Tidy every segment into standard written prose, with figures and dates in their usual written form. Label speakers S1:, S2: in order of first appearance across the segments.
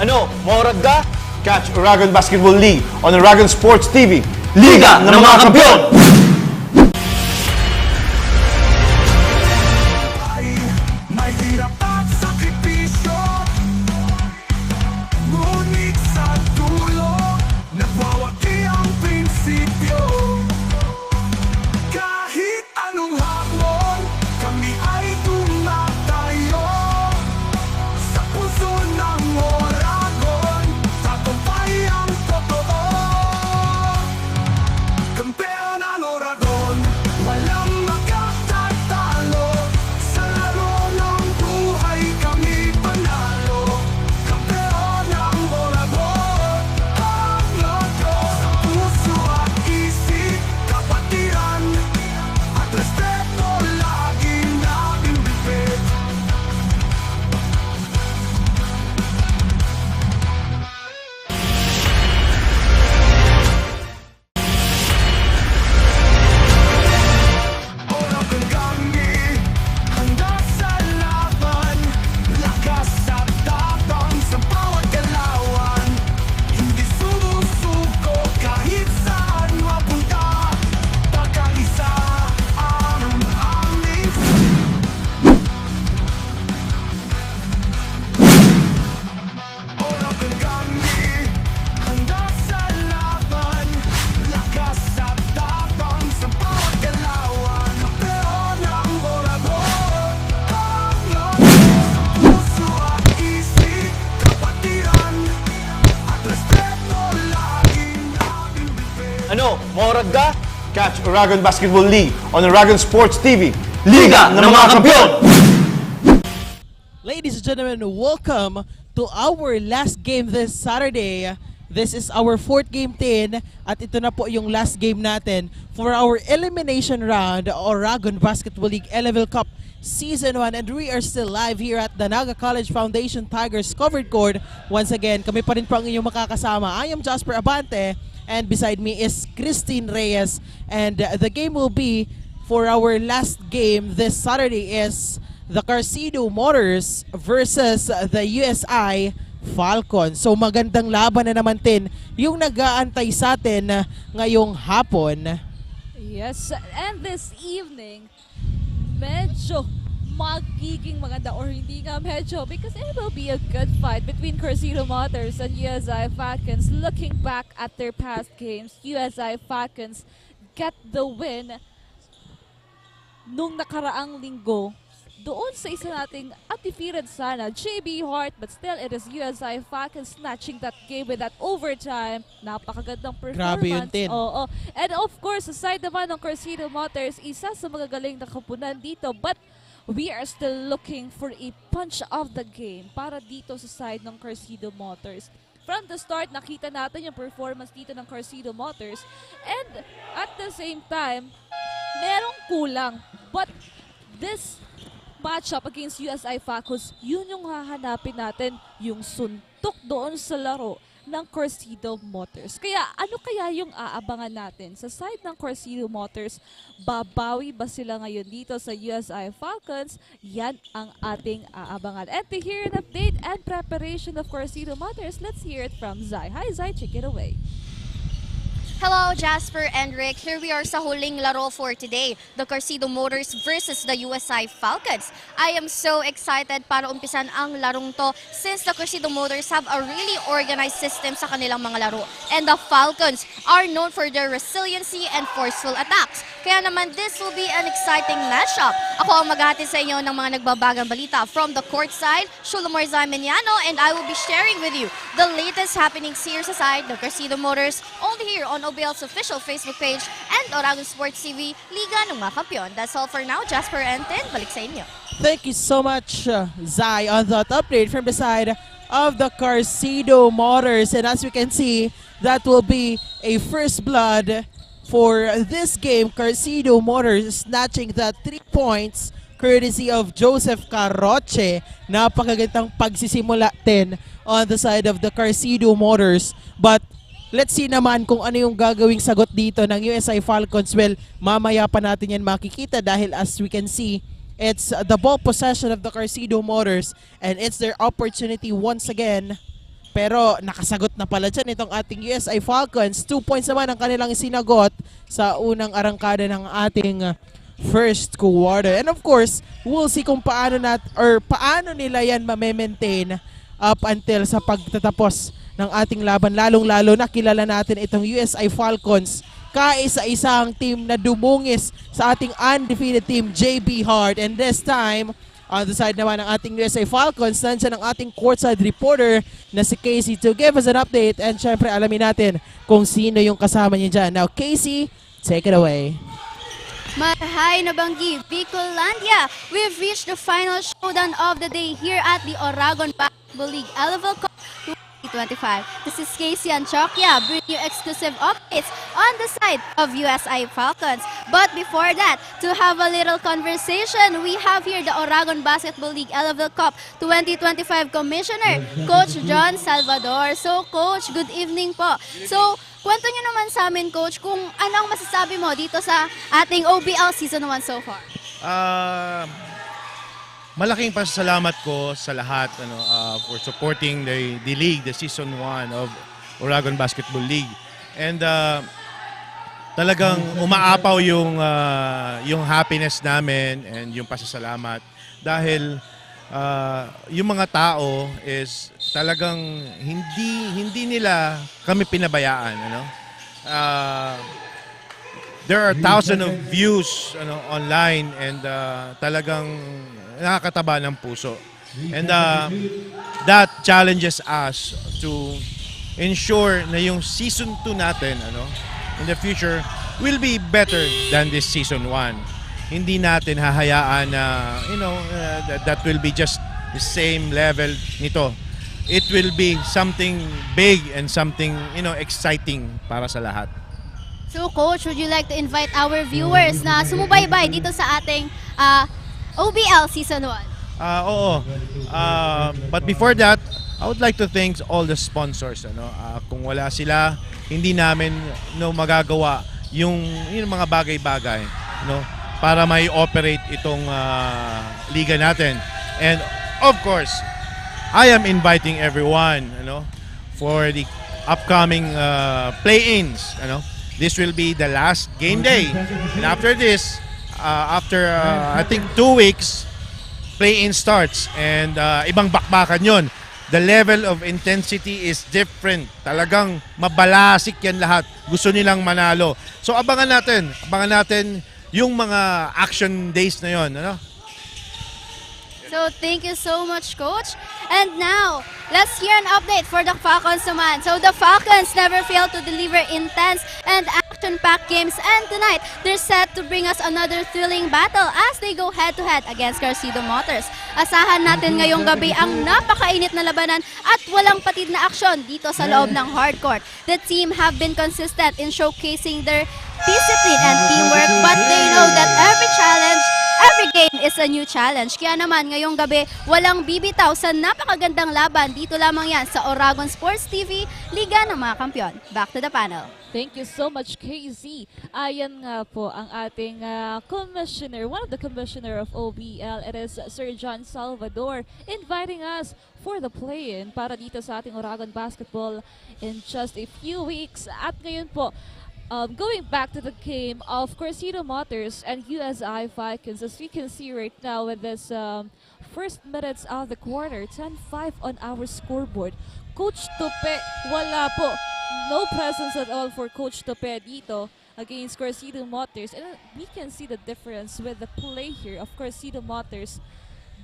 S1: Ano, maurad ka? Catch Uragon Basketball League on Uragon Sports TV. Liga ng mga Kampiyon!
S2: May hirap at sakripisyo, ngunit sa dulo nagwawagi ang prinsipyo. Kahit anong hamon, kami ay tumatayo sa puso ng Oragon, tagumpay ang totoo. Kampeon ang Oragon, walang makatatalo. Sa laro ng buhay kami panalo. Kampeon ang Oragon, ang logo. Sa puso at isip, kapatiran at respeto lagi nating bibig. Oragon kami, handa sa laban. Lakas at tapang sa bawat galawan. Hindi sumusuko kahit saan mapunta. Pagkaisa ang aming Oragon kami, handa sa laban. Lakas at tapang sa bawat galawan. Kampeon ang Oragon, ang logo. Sa puso at isip, kapatiran at respeto laging nating bibig.
S1: Ano, maurad ka? Catch Uragon Basketball League on Uragon Sports TV. Liga ng mga Kampiyon!
S3: Ladies and gentlemen, welcome to our last game this Saturday. This is our 4th game 10 at ito na po yung last game natin for our elimination round Uragon Basketball League Level Cup Season 1, and we are still live here at the Naga College Foundation Tigers covered court. Once again, kami pa rin po ang inyong makakasama. I am Jasper Abante and beside me is Christine Reyes, and the game will be for our last game this Saturday is the Carcido Motors versus the USI Falcons. So magandang laban na naman din yung nag-aantay sa atin ngayong hapon.
S4: Yes, and this evening, medyo magiging maganda or hindi nga medyo because it will be a good fight between Carcido Motors and USI Falcons. Looking back at their past games, USI Falcons get the win nung nakaraang linggo doon sa isa nating undefeated sana, JB Hart, but still it is USI Falcons snatching that game with that overtime. Napakagandang performance.
S3: Grabe yun, Tin.
S4: Oo. And of course, aside naman ng Carcido Motors, isa sa magagaling na kapunan dito, but we are still looking for a punch of the game para dito sa side ng Carcido Motors. From the start, nakita natin yung performance dito ng Carcido Motors, and at the same time, merong kulang. But this matchup against USI Falcons, yun yung hahanapin natin, yung suntok doon sa laro ng Carcido Motors. Kaya ano kaya yung aabangan natin? Sa side ng Carcido Motors, babawi ba sila ngayon dito sa USI Falcons? Yan ang ating aabangan. And to hear an update and preparation of Carcido Motors, let's hear it from Zai. Hi Zai, take it away.
S5: Hello, Jasper and Rick. Here we are sa huling laro for today, the Carcido Motors versus the USI Falcons. I am so excited para umpisan ang larong to since the Carcido Motors have a really organized system sa kanilang mga laro. And the Falcons are known for their resiliency and forceful attacks. Kaya naman, this will be an exciting matchup. Ako ang maghahatid sa inyo ng mga nagbabagang balita from the court side, Shulomar Zameniano, and I will be sharing with you the latest happenings here sa side, the Carcido Motors, only here on OBL's official Facebook page and Uragon Sports TV, Liga ng mga Kampiyon. That's all for now. Jasper and Tin, balik sa inyo.
S3: Thank you so much, Zai, on that update from the side of the Carcido Motors. And as we can see, that will be a first blood for this game. Carcido Motors snatching the 3 points courtesy of Joseph Carroche. Napakagandang pagsisimula din on the side of the Carcido Motors. But let's see naman kung ano yung gagawing sagot dito ng USI Falcons. Well, mamaya pa natin yan makikita dahil as we can see, it's the ball possession of the Carcido Motors and it's their opportunity once again Pero nakasagot na pala dyan itong ating USI Falcons. 2 points naman ang kanilang sinagot sa unang arangkada ng ating first quarter. And of course, we'll see kung paano paano nila yan ma-maintain up until sa pagtatapos ng ating laban. Lalong-lalo na kilala natin itong USI Falcons, kaisa-isang team na dumungis sa ating undefeated team, JB Hart. And this time, on the side naman ng ating USA Falcons, nandiyan ang ating courtside reporter na si Casey to give us an update. And syempre, alamin natin kung sino yung kasama niya dyan. Now, Casey, take it away.
S5: Mahay na Banggi, Bicolandia. We've reached the final showdown of the day here at the Oragon Basketball League LFL Cup 2025. This is Casey Anchoquia bringing you exclusive updates on the side of USI Falcons. But before that, to have a little conversation, we have here the Oragon Basketball League LFL Cup 2025 Commissioner, Coach John Salvador. So Coach, good evening po. So, kwento nyo naman sa amin, Coach, kung ano ang masasabi mo dito sa ating OBL Season 1 so far.
S6: Malaking pasasalamat ko sa lahat for supporting the league, the Season 1 of Oragon Basketball League. And talagang umaapaw yung happiness namin and yung pasasalamat dahil yung mga tao is talagang hindi nila kami pinabayaan. There are thousands of views online and talagang nakakataba ng puso. And that challenges us to ensure na yung season 2 natin in the future will be better than this season 1. Hindi natin hahayaan na that will be just the same level nito. It will be something big and something exciting para sa lahat.
S5: So Coach, would you like to invite our viewers na sumubaybay dito sa ating OBL Season 1?
S6: Oo. But before that, I would like to thank all the sponsors. Kung wala sila, hindi namin magagawa yung mga bagay-bagay para may operate itong liga natin. And of course, I am inviting everyone for the upcoming play-ins. This will be the last game day. And after this, after I think 2 weeks, play-in starts and ibang bakbakan yon. The level of intensity is different. Talagang mabalasik yan lahat. Gusto nilang manalo. So abangan natin yung mga action days na yon.
S5: So thank you so much, Coach. And now, let's hear an update for the Falcons naman. So the Falcons never fail to deliver intense and action-packed games, and tonight, they're set to bring us another thrilling battle as they go head-to-head against Carcido Motors. Asahan natin ngayong gabi ang napakainit na labanan at walang patid na aksyon dito sa loob ng hardcourt. The team have been consistent in showcasing their discipline and teamwork, but they know that every game is a new challenge. Kaya naman ngayong gabi, walang bibitaw sa napakagandang laban. Dito lamang yan sa Oragon Sports TV, Liga ng mga Kampiyon. Back to the panel.
S4: Thank you so much, KZ. Ayan nga po ang ating commissioner, one of the commissioner of OBL. It is Sir John Salvador inviting us for the play-in para dito sa ating Oragon Basketball in just a few weeks. At ngayon po, going back to the game of Carcido Motors and USI Falcons, as we can see right now with this first minutes of the quarter, 10-5 on our scoreboard. Coach Tope, wala po. No presence at all for Coach Tope dito against Carcido Motors. And we can see the difference with the play here of Carcido Motors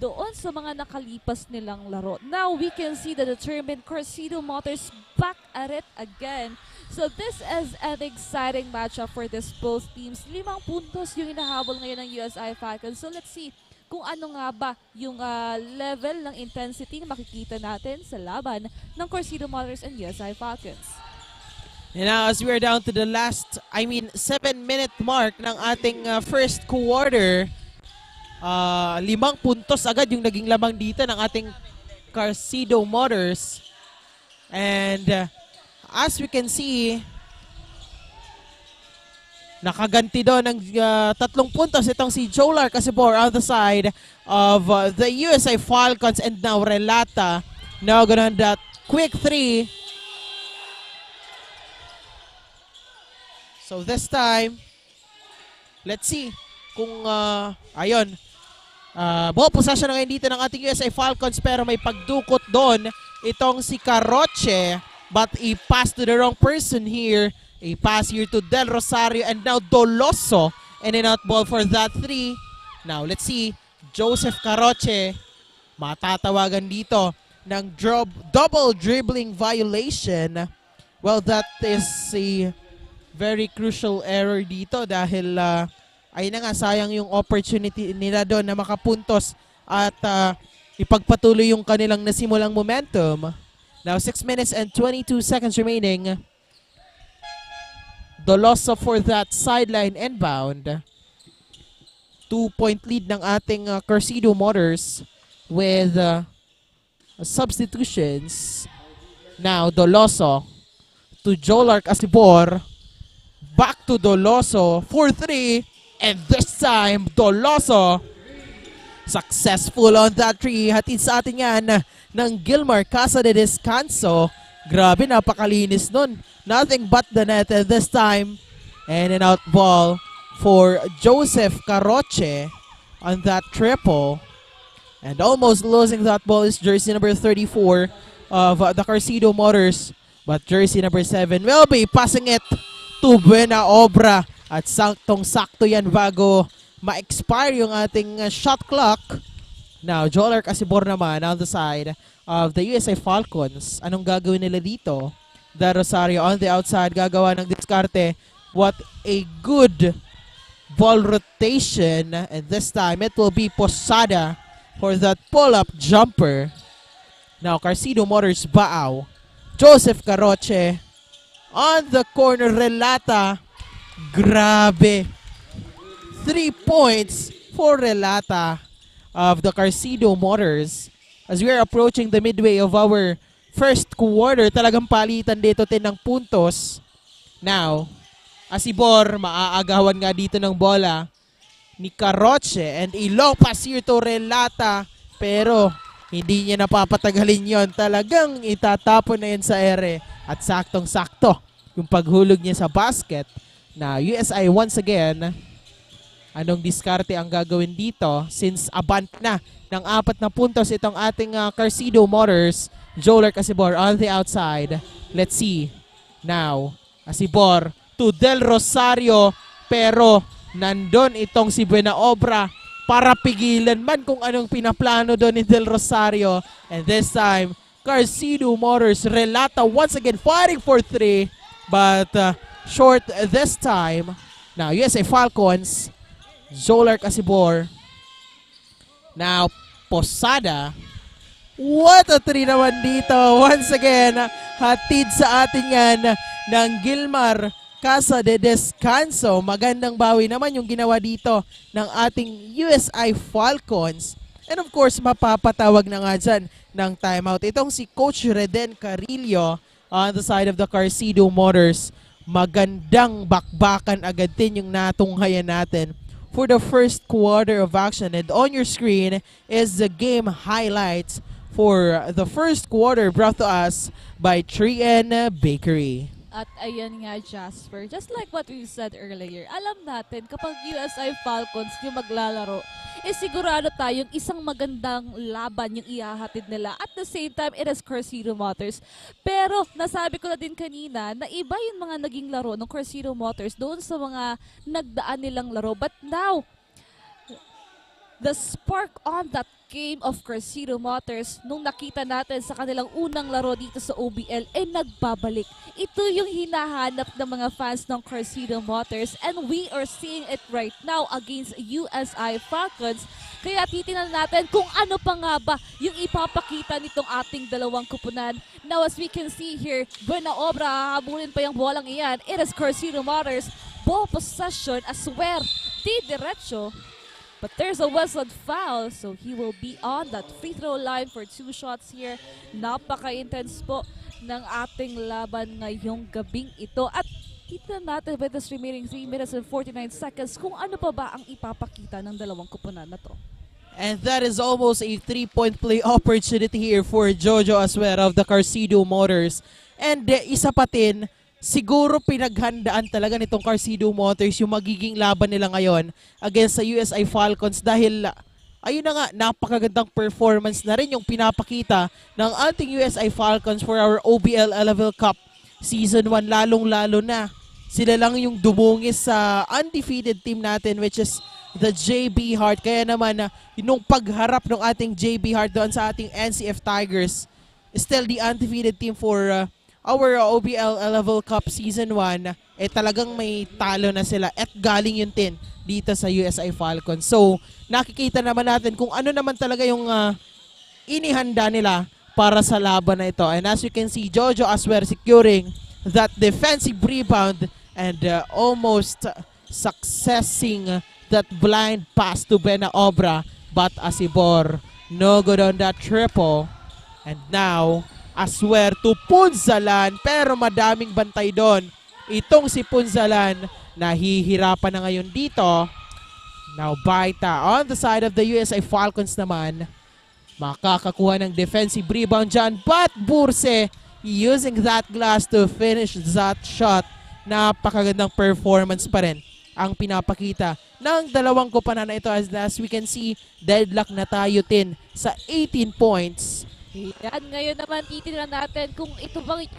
S4: doon sa mga nakalipas nilang laro. Now we can see the determined Carcido Motors back at it again. So this is an exciting matchup for this both teams. 5 puntos yung inahabol ngayon ng USI Falcons. So let's see kung ano nga ba yung level ng intensity na makikita natin sa laban ng Carcido Motors and USI Falcons.
S3: And now as we are down to the last, 7-minute mark ng ating first quarter, 5 puntos agad yung naging lamang dito ng ating Carcido Motors. And as we can see, nakaganti doon ng 3 puntos itong si Jolar Casibor on the side of the USA Falcons, and now Relata now gonna quick three. So this time, let's see kung, ayun, ball possession na ngayon dito ng ating USA Falcons pero may pagdukot doon itong si Caroche, but a pass to the wrong person here. A pass here to Del Rosario and now Doloso and an out ball for that three. Now let's see, Joseph Caroche matatawagan dito ng double dribbling violation. Well, that is a very crucial error dito dahil ayun na nga, sayang yung opportunity nila doon na makapuntos at ipagpatuloy yung kanilang nasimulang momentum. Now 6 minutes and 22 seconds remaining. Doloso for that sideline inbound. 2-point lead ng ating Carcedo Motors with substitutions. Now Doloso to Jolark Asibor. Back to Doloso for 3. And this time, Doloso successful on that 3. Hatid sa atin yan ng Gilmar Casa de Descanso. Grabe, napakalinis nun. Nothing but the net at this time. And an out ball for Joseph Caroche on that triple. And almost losing that ball is jersey number 34 of the Carcedo Motors. But jersey number 7 will be passing it to Buena Obra. At saktong-sakto yan bago ma-expire yung ating shot clock. Now, Jolark Asibor naman on the side of the USA Falcons. Anong gagawin nila dito? The Rosario on the outside, gagawa ng diskarte. What a good ball rotation. And this time, it will be Posada for that pull-up jumper. Now, Carcedo Motors Baaw. Joseph Caroche on the corner. Relata. Grabe. 3 points for Relata of the Carcedo Motors. As we are approaching the midway of our first quarter, talagang palitan dito ng puntos. Now, Asibor, maaagawan nga dito ng bola ni Caroche and a long pass here to Relata. Pero hindi niya napapatagalin yon. Talagang itatapon na yan sa ere. At saktong-sakto yung paghulog niya sa basket. Now, USI once again, anong diskarte ang gagawin dito since abant na ng 4 na puntos itong ating Carcedo Motors. Jolark Asibor on the outside. Let's see. Now, Asibor to Del Rosario pero nandun itong si Buena Obra para pigilan man kung anong pinaplano doon ni Del Rosario. And this time, Carcedo Motors, Relata once again fighting for 3 but short this time. Now, USA Falcons, Jolark Asibor. Now, Posada. What a 3 naman dito. Once again, hatid sa atin yan ng Gilmar Casa de Descanso. Magandang bawi naman yung ginawa dito ng ating USI Falcons. And of course, mapapatawag na nga dyan ng timeout. Itong si Coach Reden Carillo on the side of the Carcedo Motors. Magandang bakbakan agad din yung natunghayan natin for the first quarter of action. And on your screen is the game highlights for the first quarter brought to us by 3N Bakery.
S4: At ayan nga, Jasper, just like what we said earlier, alam natin kapag USI Falcons yung maglalaro, sigurado tayong isang magandang laban yung ihahatid nila. At the same time, it is Carcedo Motors. Pero nasabi ko na din kanina na iba yung mga naging laro ng Carcedo Motors doon sa mga nagdaan nilang laro. But now, the spark on that game of Carcedo Motors nung nakita natin sa kanilang unang laro dito sa OBL ay nagbabalik. Ito yung hinahanap ng mga fans ng Carcedo Motors and we are seeing it right now against USI Falcons. Kaya titingnan natin kung ano pa nga ba yung ipapakita nitong ating dalawang kupunan. Now as we can see here, Buena Obra, habulin pa yung bolang iyan. It is Carcedo Motors. Ball possession, aswer, di diretso. But there's a whistled foul, so he will be on that free throw line for 2 shots here. Napaka-intense po ng ating laban ngayong gabing ito. At kita natin with this remaining 3 minutes and 49 seconds kung ano pa ba ang ipapakita ng dalawang kupunan na to.
S3: And that is almost a 3-point play opportunity here for Jojo Aswer of the Carcido Motors. And isa pa din, siguro pinaghandaan talaga nitong Carcido Motors yung magiging laban nila ngayon against sa USI Falcons dahil ayun na nga, napakagandang performance na rin yung pinapakita ng ating USI Falcons for our OBL Level Cup Season 1, lalong-lalo na. Sila lang yung dumungis sa undefeated team natin which is the JB Heart. Kaya naman, nung pagharap ng ating JB Heart doon sa ating NCF Tigers, still the undefeated team for our OBL Level Cup Season 1, talagang may talo na sila at galing yun din dito sa USI Falcons. So, nakikita naman natin kung ano naman talaga yung inihanda nila para sa laban na ito. And as you can see, Jojo Aswer securing that defensive rebound and almost successing that blind pass to Bena Obra. But Asibor, no good on that triple. And now, Aswer to Punzalan, pero madaming bantay doon. Itong si Punzalan, nahihirapan na ngayon dito. Now Baita on the side of the USI Falcons naman. Makakakuha ng defensive rebound dyan. But Burse using that glass to finish that shot. Napakagandang performance pa rin ang pinapakita ng dalawang kopanan na ito. As we can see, deadlock na tayo din sa 18 points.
S4: Yan, ngayon naman titignan natin kung ito bang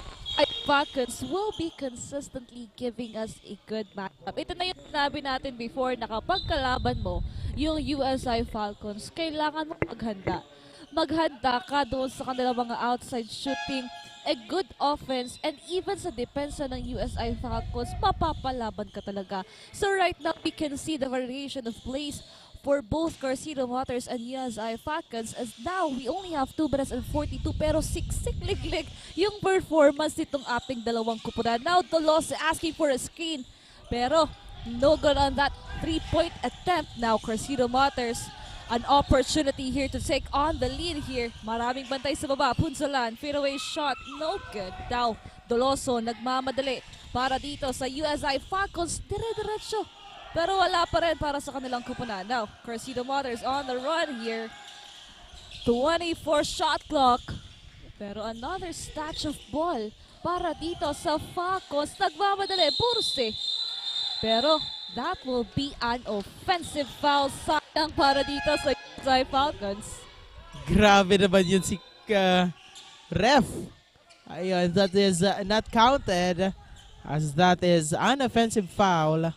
S4: Falcons will be consistently giving us a good matchup. Ito na yung sinabi natin before na kapag kalaban mo yung USI Falcons, kailangan mo maghanda. Maghanda ka doon sa kanilang mga outside shooting, a good offense, and even sa depensa ng USI Falcons, mapapalaban ka talaga. So right now, we can see the variation of plays for both Carcido Motors and USI Falcons, as now we only have 2 minutes and 42 pero siksik-liglig yung performance nitong ating dalawang kupunan. Now Dolos asking for a screen pero no good on that 3-point attempt. Now Carcido Motors, an opportunity here to take on the lead here. Maraming bantay sa baba. Punzalan, fadeaway shot, no good. Now Doloso nagmamadali para dito sa USI Falcons, dire-diretso. Pero wala pa rin para sa kanilang kupunan. Now, Carcido Motors on the run here. 24 shot clock. Pero another snatch of ball para dito sa Falcons. Nagmamadali, Burse. Pero that will be an offensive foul. Sayang para dito sa USI Falcons.
S3: Grabe naman yun si ref. Ayun, that is not counted as that is an offensive foul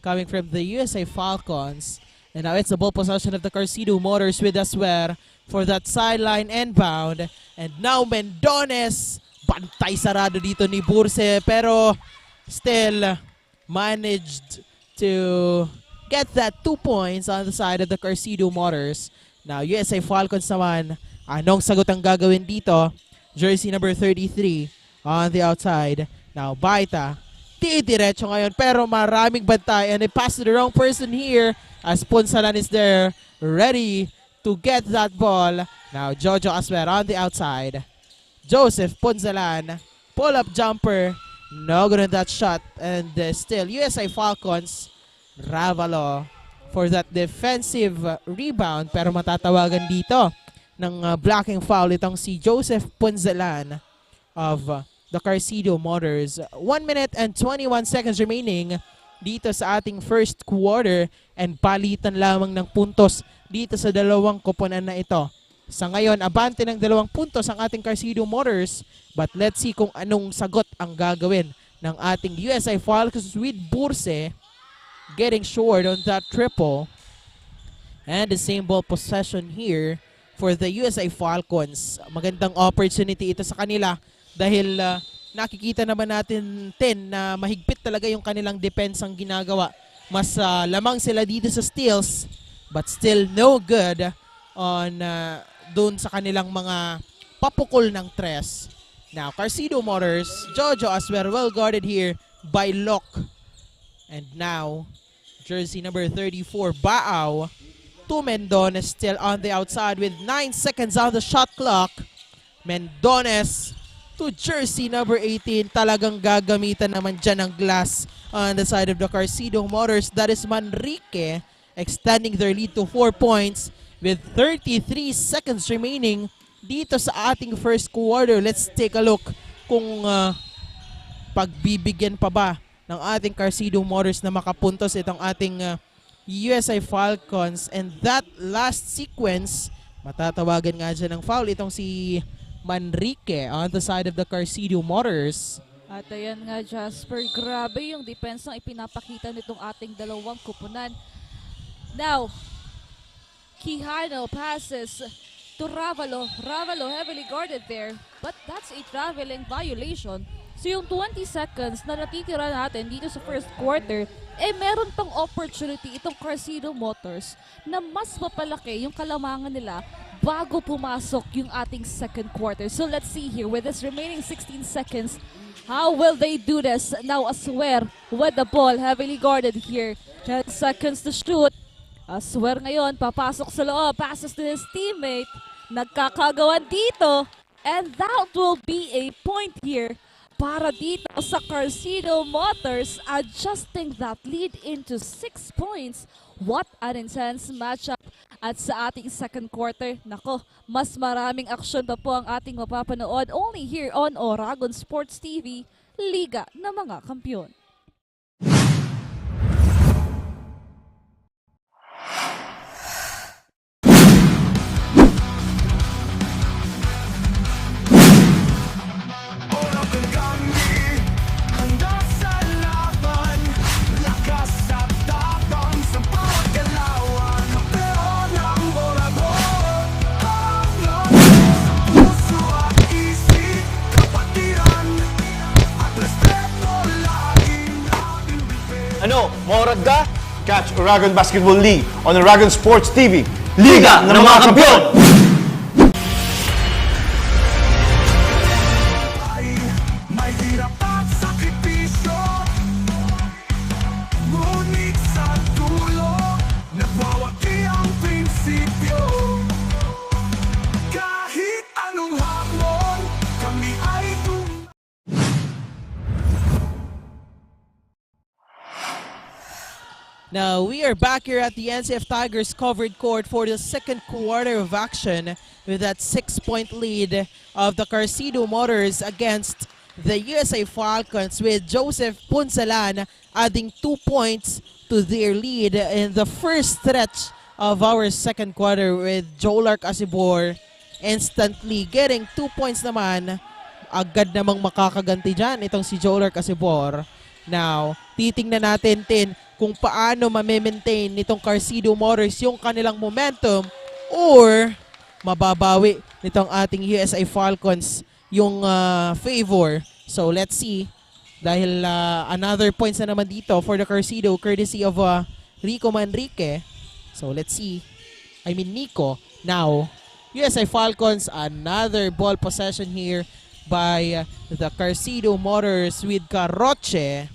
S3: coming from the USA Falcons. And now it's the ball possession of the Carcido Motors with Aswer for that sideline inbound. And now Mendones, bantay sarado dito ni Burse, pero still managed to get that 2 points on the side of the Carcido Motors. Now USA Falcons naman, anong sagot ang gagawin dito? Jersey number 33 on the outside. Now Baita, diretso ngayon pero maraming bantay and they pass to the wrong person here as Punzalan is there ready to get that ball. Now Jojo Aswer on the outside. Joseph Punzalan, pull-up jumper, no good on that shot, and still USI Falcons, Ravalo for that defensive rebound pero matatawagan dito ng blocking foul itong si Joseph Punzalan of the Carcido Motors. 1 minute and 21 seconds remaining dito sa ating first quarter and palitan lamang ng puntos dito sa dalawang koponan na ito. Sa ngayon, abante ng 2 puntos ang ating Carcido Motors, but let's see kung anong sagot ang gagawin ng ating USI Falcons with Burse getting short on that triple. And the same ball possession here for the USI Falcons. Magandang opportunity ito sa kanila dahil nakikita naman natin na mahigpit talaga yung kanilang depensang ginagawa. Mas lamang sila dito sa steals but still no good on doon sa kanilang mga papukol ng tres. Now Carcido Motors, Jojo Aswer well guarded here by Locke. And now jersey number 34 Baaw to Mendones still on the outside with 9 seconds on the shot clock. Mendones to jersey number 18. Talagang gagamitan naman dyan ng glass on the side of the Carcido Motors. That is Manrique extending their lead to 4 points. with 33 seconds remaining dito sa ating first quarter. Let's take a look kung pagbibigyan pa ba ng ating Carcedo Motors na makapuntos itong ating USI Falcons. And that last sequence, matatawagan nga dyan ng foul itong si Manrique on the side of the Carcedo Motors.
S4: At ayan nga, Jasper, grabe yung depensang ipinapakita nitong ating dalawang kupunan. Now, Quijano passes to Ravalo. Ravalo heavily guarded there, but that's a traveling violation. So yung 20 seconds na natitira natin dito sa first quarter, meron pang opportunity itong Carcedo Motors na mas mapalaki yung kalamangan nila bago pumasok yung ating second quarter. So let's see here with this remaining 16 seconds, how will they do this? Now Aswer with the ball, heavily guarded here. 10 seconds to shoot. Aswer ngayon, papasok sa loob, passes to his teammate. Nagkakagawan dito, and that will be a point here para dito sa Carcedo Motors, adjusting that lead into 6 points. What an intense matchup. At sa ating second quarter, nako, mas maraming aksyon pa po ang ating mapapanood only here on Oragon Sports TV, Liga ng mga Kampiyon.
S2: Oras ng kami, handa sa laban. Lakas at tapang sa bawat galawan. Pero ng orador, ang lakas sa puso at isip. Kapatiran at respeto laging natin bigay.
S1: Ano, maorad ka? Catch Oragon Basketball League on Oragon Sports TV. Liga ng mga Kampiyon!
S2: Ay, may hirap at sakripisyo. Ngunit sa dulo, nagwawagi ang prinsipyo. Kahit anong hamon, kami ay
S3: Now, we are back here at the NCF Tigers covered court for the second quarter of action with that 6-point lead of the Carcedo Motors against the USA Falcons, with Joseph Punsalan adding 2 points to their lead in the first stretch of our second quarter, with Jolark Asibor instantly getting 2 points naman. Agad namang makakaganti dyan itong si Jolark Asibor. Now, titingnan natin kung paano ma-maintain nitong Carcedo Motors yung kanilang momentum, or mababawi nitong ating USI Falcons yung favor. So let's see, dahil another points na naman dito for the Carcedo courtesy of Rico Manrique. So let's see, Nico. Now, USI Falcons, another ball possession here by the Carcedo Motors with Carroche.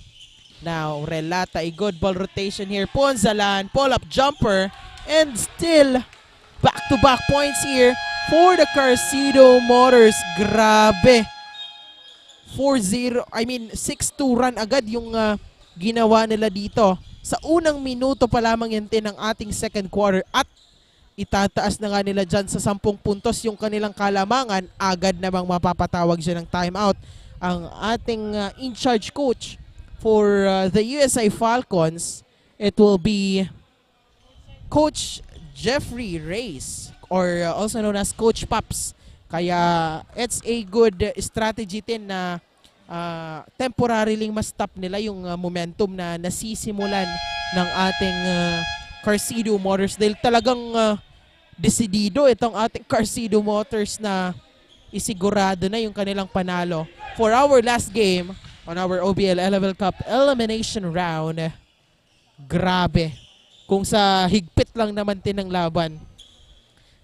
S3: Now, Relata, a good ball rotation here. Ponzalan, pull-up jumper, and still back-to-back points here for the Carcedo Motors. Grabe. 6-2 run agad yung ginawa nila dito. Sa unang minuto pa lamang yan ng ating second quarter, at itataas na nga nila dyan sa 10 puntos yung kanilang kalamangan. Agad namang mapapatawag siya ng timeout ang ating in-charge coach for the USA Falcons. It will be Coach Jeffrey Reyes, or also known as Coach Paps. Kaya it's a good strategy din na temporarily ma-stop nila yung momentum na nasisimulan ng ating Carcedo Motors, dahil talagang desidido itong ating Carcedo Motors na isigurado na yung kanilang panalo for our last game on our OBL Level Cup elimination round. Grabe. Kung sa higpit lang naman ng laban,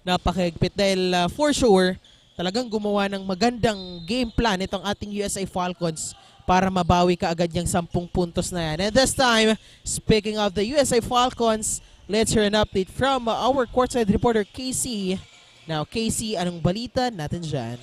S3: napakahigpit, dahil for sure, talagang gumawa ng magandang game plan itong ating USA Falcons para mabawi ka agad yung 10 puntos na yan. And this time, speaking of the USA Falcons, let's hear an update from our courtside reporter, KC. Now, KC, anong balita natin dyan?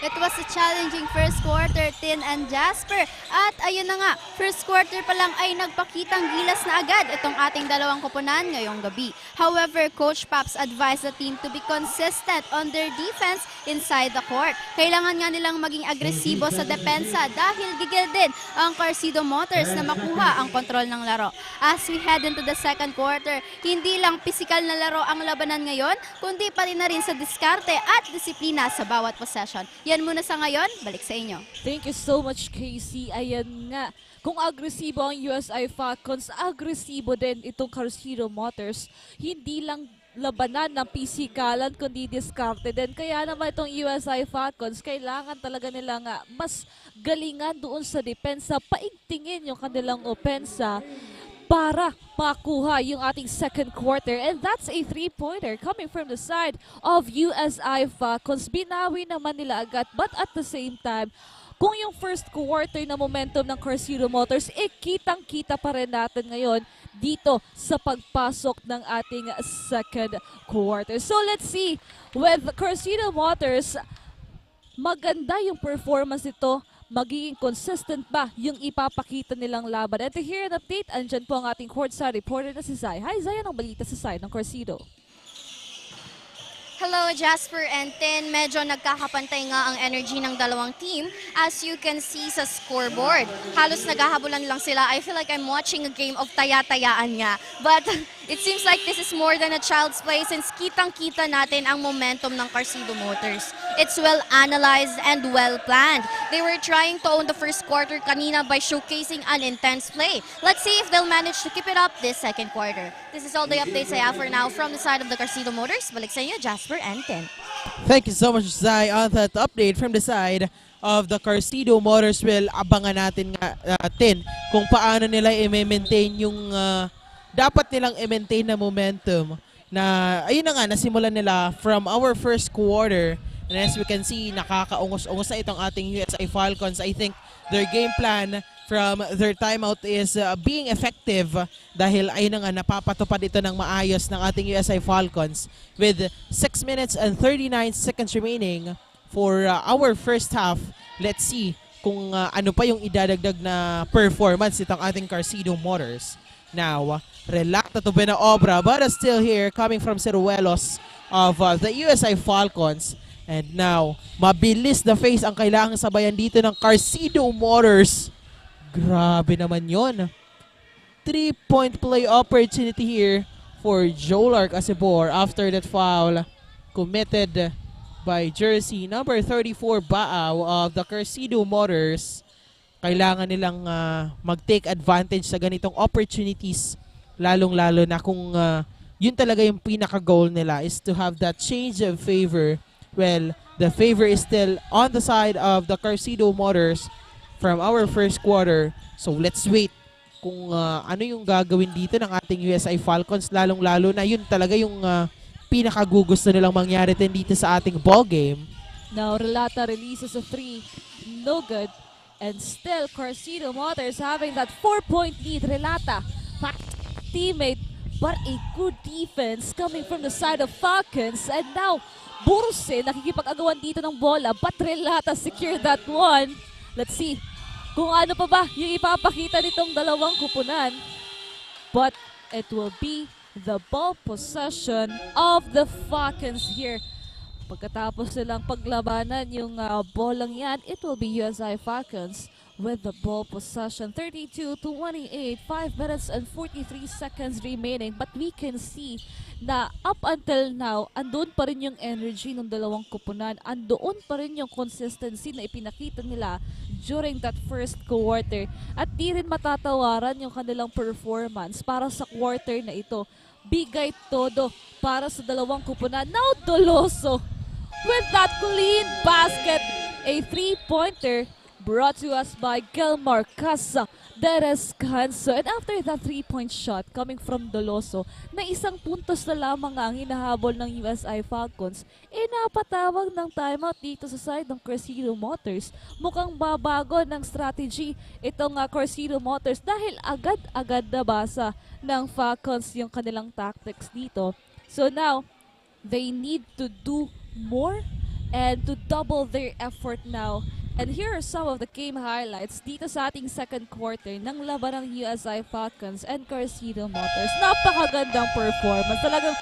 S7: It was a challenging first quarter, Tin and Jasper. At ayun na nga, first quarter pa lang ay nagpakitang gilas na agad itong ating dalawang koponan ngayong gabi. However, Coach Paps advised the team to be consistent on their defense inside the court. Kailangan nga nilang maging agresibo sa depensa dahil gigil din ang Carcido Motors na makuha ang kontrol ng laro. As we head into the second quarter, hindi lang pisikal na laro ang labanan ngayon, kundi pati na rin sa diskarte at disiplina sa bawat possession. Yan muna sa ngayon, balik sa inyo.
S4: Thank you so much, Casey. Ayan nga. Kung agresibo ang USI Falcons, agresibo din itong Carcido Motors. Hindi lang labanan ng pisikalan, kundi diskarte din. Kaya naman itong USI Falcons, kailangan talaga nila nga mas galingan doon sa depensa, paigtingin yung kanilang opensa para makuha yung ating second quarter. And that's a three-pointer coming from the side of USI Falcons. Binawi naman nila agad, but at the same time, kung yung first quarter na momentum ng Carcido Motors, kitang-kita pa rin natin ngayon dito sa pagpasok ng ating second quarter. So let's see, with Carcido Motors, maganda yung performance nito. Magiging consistent ba yung ipapakita nilang laban? And to hear an update, andyan po ang ating courtside reporter na si Zai. Hi Zai, anong balita sa side ng Carcido?
S5: Hello, Jasper and Tin. Medyo nagkakapantay nga ang energy ng dalawang team as you can see sa scoreboard. Halos naghahabulan lang sila. I feel like I'm watching a game of taya-tayaan nga. But it seems like this is more than a child's play since kitang-kita natin ang momentum ng Carcido Motors. It's well analyzed and well planned. They were trying to own the first quarter kanina by showcasing an intense play. Let's see if they'll manage to keep it up this second quarter. This is all the updates I have for now from the side of the Carcido Motors. Balik sa inyo, Jasper and Tin.
S3: Thank you so much, Zai, on that update from the side of the Carcido Motors. Well, abangan natin nga, Tin, kung paano nila i-maintain yung dapat nilang i-maintain na momentum na, ayun na nga, nasimulan nila from our first quarter. And as we can see, nakakaungos-ungos na itong ating USI Falcons. I think their game plan from their timeout is being effective dahil ayun na nga, napapatupad ito ng maayos ng ating USI Falcons with 6 minutes and 39 seconds remaining for our first half. Let's see kung ano pa yung idadagdag na performance itong ating Carcido Motors. Now, relata to obra but still here coming from Ciruelos of the USI Falcons. And now, mabilis na face ang kailangang sabayan dito ng Carcido Motors. Grabe naman yon. 3-point play opportunity here for Jolark Acebor after that foul committed by jersey number 34 Baaw of the Carcido Motors. Kailangan nilang mag-take advantage sa ganitong opportunities, lalong-lalo na kung yun talaga yung pinaka-goal nila is to have that change of favor. Well, the favor is still on the side of the Carcido Motors from our first quarter. So let's wait kung ano yung gagawin dito ng ating USI Falcons, lalong-lalo na yun talaga yung pinakagugusto nilang mangyari din dito sa ating ball game.
S4: Now, Relata releases a three. No good. And still, Carcido Motors having that 4-point lead. Relata, teammate, but a good defense coming from the side of Falcons. And now, Burse nakikipag-agawan dito ng bola, but Relata secure that one. Let's see kung ano pa ba yung ipapakita nitong dalawang kupunan. But it will be the ball possession of the Falcons here. Pagkatapos nilang paglabanan yung bolang yan, it will be USI Falcons with the ball possession. 32-28, 5 minutes and 43 seconds remaining. But we can see na up until now, andun pa rin yung energy ng dalawang kupunan. Andoon pa rin yung consistency na ipinakita nila during that first quarter. At di rin matatawaran yung kanilang performance para sa quarter na ito. Bigay todo para sa dalawang kupunan. Now Doloso with that clean basket. A three-pointer brought to us by Gelmar Casa de Descanso. And after that three-point shot coming from Doloso, na isang puntos na lamang ang hinahabol ng USI Falcons, napatawag ng timeout dito sa side ng Carcido Motors. Mukhang babago ng strategy itong Carcido Motors dahil agad-agad nabasa ng Falcons yung kanilang tactics dito. So now, they need to do more and to double their effort now. And here are some of the game highlights dito sa ating second quarter ng laban ng USI Falcons and Carcino Motors. Napakagandang performance. Talagang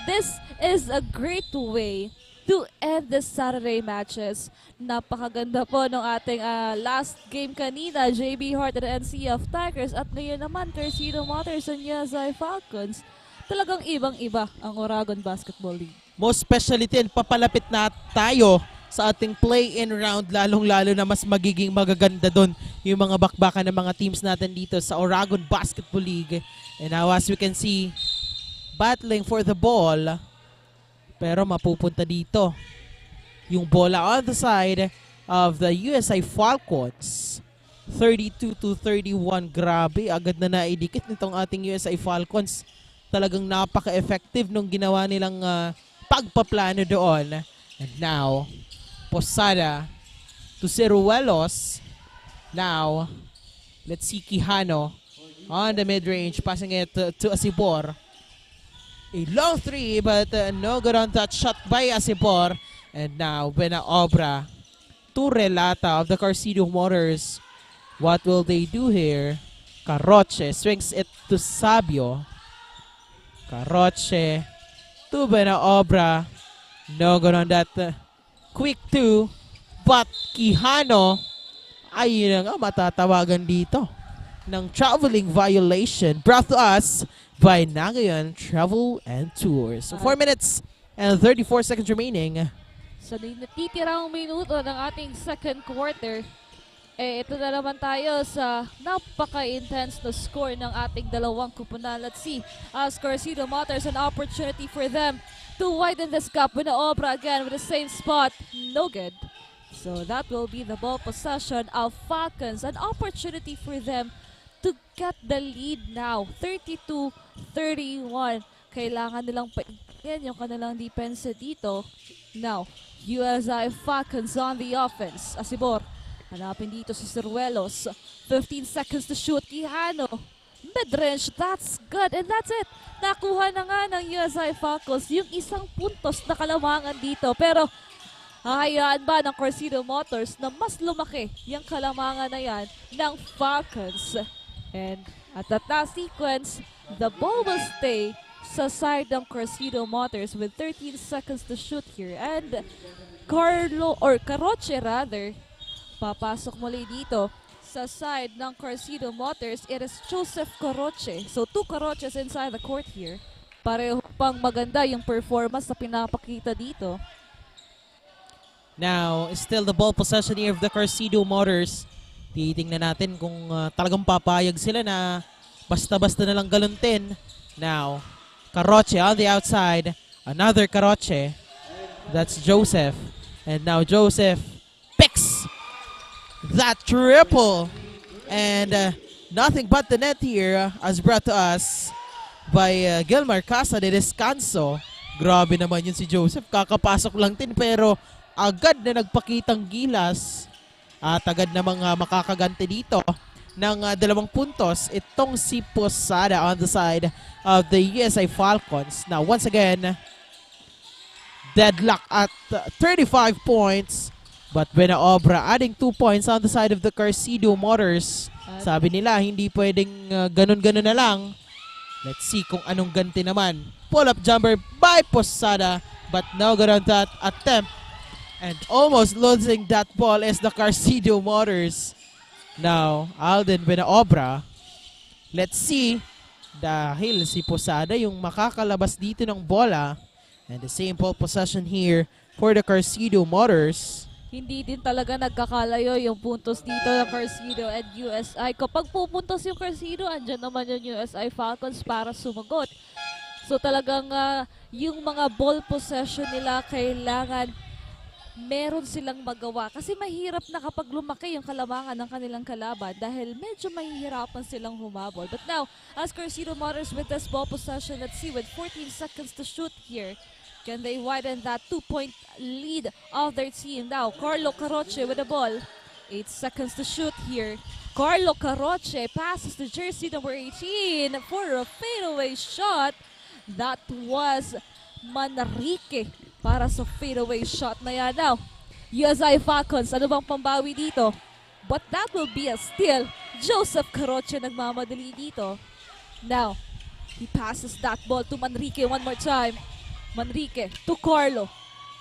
S4: this is a great way to end the Saturday matches. Napakaganda po ng ating last game kanina, JB Hart and NCF Tigers, at ngayon naman Carcino Motors and USI Falcons. Talagang ibang-iba ang Oragon Basketball League.
S3: Most especially din, papalapit na tayo sa ating play-in round, lalong-lalo na mas magiging magaganda doon yung mga bakbakan ng mga teams natin dito sa Oragon Basketball League. And now as we can see, battling for the ball, pero mapupunta dito yung bola on the side of the USI Falcons. 32-31, grabe, agad na naidikit nitong ating USI Falcons. Talagang napaka-effective nung ginawa nilang pagpaplano doon. And now, Posada to Ciruelos. Now, let's see Quijano on the mid-range, passing it to Asibor. A long three, but no good on that shot by Asibor. And now, Benaobra to Relata of the Carcino Motors. What will they do here? Caroche swings it to Sabio. Caroche to Benaobra. No good on that quick two. But Quijano, ayun na nga matatawagan dito ng traveling violation brought to us by Nagayan Travel and Tours. So 4 minutes and 34 seconds remaining.
S4: Sa natitirang minuto ng ating second quarter, ito na naman tayo sa napaka-intense na score ng ating dalawang kupunan. Let's see, as Carcino Motors, an opportunity for them to widen this gap. Benaobra again with the same spot. No good. So that will be the ball possession of Falcons. An opportunity for them to get the lead now. 32-31. Kailangan nilang paigyan yung kanilang depensa dito. Now, USI Falcons on the offense. Asibor, hanapin dito si Ciruelos. 15 seconds to shoot. Quijano, mid-range, that's good. And that's it. Nakuha na nga ng USI Falcons yung isang puntos na kalamangan dito. Pero hahayaan ba ng Carcino Motors na mas lumaki yung kalamangan na yan ng Falcons? And at that last sequence, the ball will stay sa side ng Carcino Motors with 13 seconds to shoot here. And Caroche rather, papasok muli dito sa side ng Carcino Motors. It is Joseph Caroche. So 2 Caroches inside the court here. Pareho pang maganda yung performance na pinapakita dito.
S3: Now, still the ball possession here of the Carcino Motors. Titingnan natin kung talagang papayag sila na basta-basta na lang galuntin. Now, Caroche on the outside. Another Caroche. That's Joseph. And now Joseph picks that triple. And nothing but the net here as brought to us by Gilmar Casa de Descanso. Grabe naman yun si Joseph. Kakapasok lang din pero agad na nagpakitang gilas at agad na mga makakaganti dito ng 2 puntos itong si Posada on the side of the USI Falcons. Now once again, deadlock at 35 points, but Benaobra adding 2 points on the side of the Carcino Motors. Sabi nila hindi pwedeng ganun-ganun na lang. Let's see kung anong ganti naman. Pull-up jumper by Posada, but no good on that attempt. And almost losing that ball is the Carcino Motors. Now, Alden Benaobra. Let's see. Dahil si Posada yung makakalabas dito ng bola. And the same ball possession here for the Carcino Motors.
S4: Hindi din talaga nagkakalayo yung puntos dito ng Carcino and USI. Kapag pupuntos yung Carcino, andyan naman yung USI Falcons para sumagot. So talagang yung mga ball possession nila kailangan meron silang magawa. Kasi mahirap na kapag lumaki yung kalamangan ng kanilang kalaban dahil medyo mahihirapan silang humabol. But now, as Carcino Motors with this ball possession, let's see with 14 seconds to shoot here. Can they widen that 2-point lead of their team? Now, Carlo Caroche with the ball. 8 seconds to shoot here. Carlo Caroche passes to jersey number 18 for a fadeaway shot. That was Manrique para sa fadeaway shot na yan. Now, USI Falcons, ano bang pambawi dito? But that will be a steal. Joseph Caroche nagmamadali dito. Now, he passes that ball to Manrique one more time. Manrique to Carlo.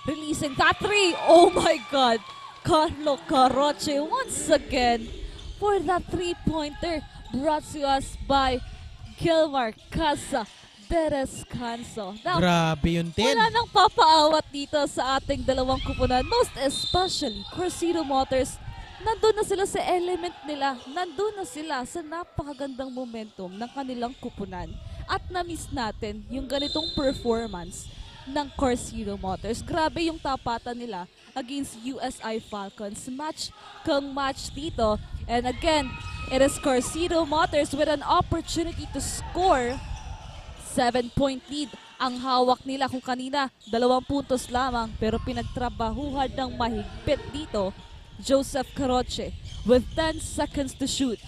S4: Releasing that three. Oh my God. Carlo Caroche once again for that three-pointer brought to us by Gilmar Casa de Descanso. Now,
S3: Grabe yun, Tin.
S4: wala nang papaawat dito sa ating dalawang kupunan. Most especially, Cruzeiro Motors. Nandun na sila sa element nila. Nandun na sila sa napakagandang momentum ng kanilang kupunan. At na-miss natin yung ganitong performance ng Cruzeiro Motors. Grabe yung tapatan nila against USI Falcons. Match kang match dito. And again, it is Cruzeiro Motors with an opportunity to score. 7-point lead ang hawak nila kung kanina 2 puntos lamang pero pinagtrabahuhan ng mahigpit dito Joseph Caroche with 10 seconds to shoot.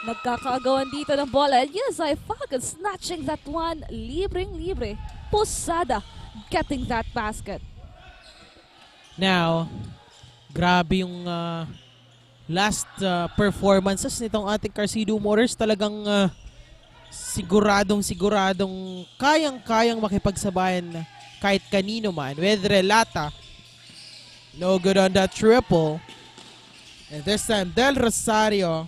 S4: Nagkakaagawan dito ng bola and USI Falcons snatching that one. Libreng-libre. Posada getting that basket.
S3: Now, grabe yung last performances nitong ating Cruzeiro Motors. Talagang siguradong kayang-kayang makipagsabayan kahit kanino man. With Relata, no good on that triple. And this time, Del Rosario.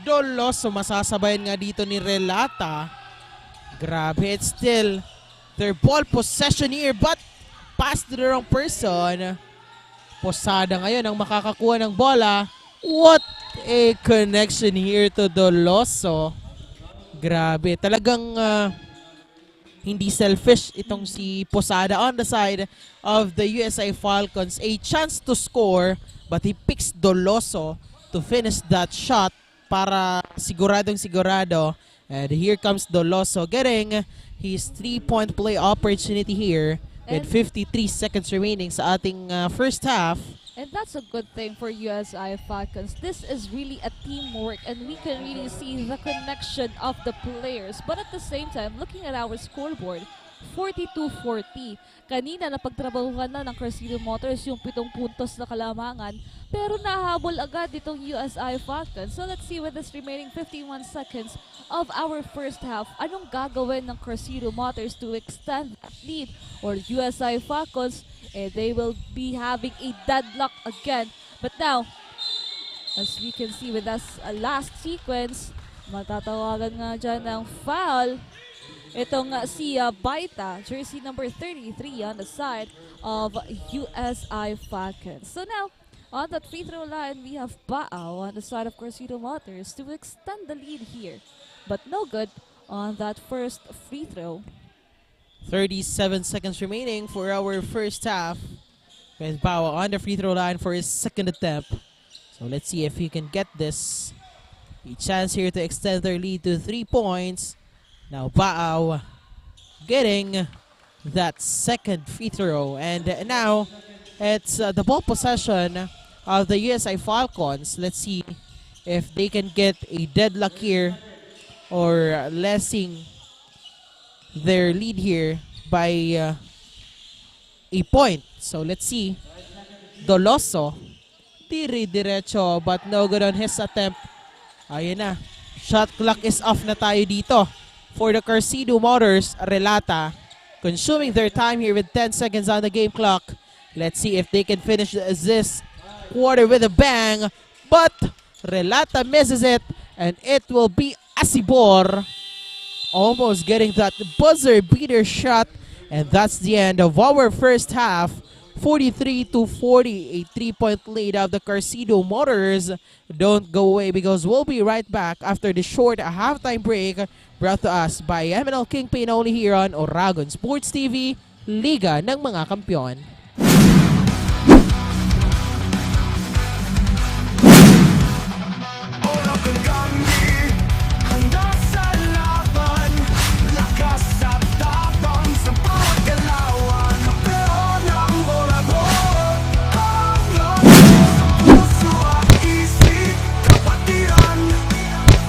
S3: Doloso masasabayan nga dito ni Relata. Grabe, it's still their ball possession here but pass to the wrong person. Posada ngayon ang makakakuha ng bola. What a connection here to Doloso. Grabe, talagang hindi selfish itong si Posada on the side of the USI Falcons. A chance to score but he picks Doloso to finish that shot para siguradong-sigurado. And here comes Doloso getting his 3-point play opportunity here with 53 seconds remaining sa ating first half.
S4: And that's a good thing for USI Falcons. This is really a teamwork and we can really see the connection of the players. But at the same time, looking at our scoreboard, 42-40. Kanina napagtrabahuhan na ng Cruzeiro Motors yung 7 puntos na kalamangan pero nahabol agad itong USI Falcons. So let's see with this remaining 51 seconds of our first half, anong gagawin ng Cruzeiro Motors to extend that lead? Or USI Falcons, they will be having a deadlock again. But now, as we can see with us last sequence, matatawagan nga dyan ng foul. Itong si Baita, jersey number 33 on the side of USI Falcons. So now, on that free throw line, we have Baao on the side of Cruzeiro Motors to extend the lead here. But no good on that first free throw.
S3: 37 seconds remaining for our first half. With Baao on the free throw line for his second attempt. So let's see if he can get this. A chance here to extend their lead to 3 points. Now Baao getting that second free throw. And now it's the ball possession of the USI Falcons. Let's see if they can get a deadlock here or lessen their lead here by a point. So let's see. Doloso, diretso but no good on his attempt. Ayun na. Shot clock is off na tayo dito. For the Cruzeiro Motors, Relata consuming their time here with 10 seconds on the game clock. Let's see if they can finish this quarter with a bang. But Relata misses it and it will be Asibor almost getting that buzzer beater shot. And that's the end of our first half. 43-40, a 3-point lead of the Cruzeiro Motors. Don't go away because we'll be right back after the short halftime break brought to us by MNL Kingpin only here on Oragon Sports TV, Liga ng mga Kampiyon.
S2: Oragon kami, handa sa laban. Lakas at tapang sa bawat galawan. Kampeon ng Oragon. Ang puso at isip, kapatiran.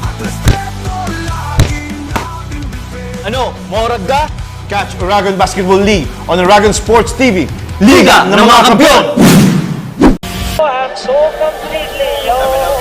S2: At respeto laging ating bibig.
S1: Ano, mahorag ka? Catch Uragon Basketball League on Uragon Sports TV. Liga ng mga Kampiyon!
S8: I'm so completely yours.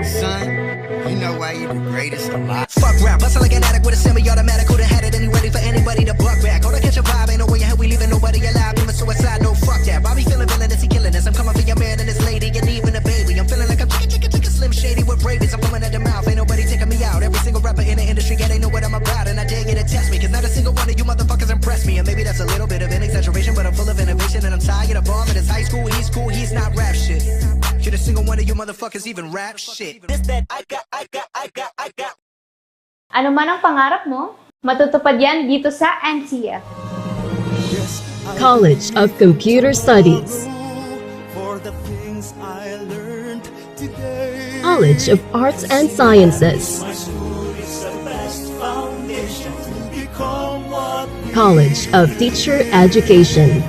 S2: Son, you know why you the greatest alive. Fuck rap, bustin' like an addict with a semi-automatic. Who'da had it and he ready for anybody to buck back. Gonna catch a vibe, ain't no way in hell we leaving nobody alive. Even suicide, no fuck that. Bobby feeling villainous, he killing us. I'm coming for your man and his lady and even a baby. I'm feeling like I'm chicken, Slim Shady with rabies. I'm coming at the mouth, ain't nobody taking me out. Every single rapper in the industry, yeah, they know what I'm about. And I dare you to test me, cause not a single one of you motherfuckers impress me. And maybe that's a little bit of an exaggeration, but I'm full of innovation. And I'm tired of bombing his high school, he's cool, he's not rap shit. Should a single one of you motherfuckers even rap shit? This that I got.
S9: Ano man ang pangarap mo, matutupad yan dito sa NCF.
S10: College of Computer Studies, College of Arts and Sciences, College of Teacher Education,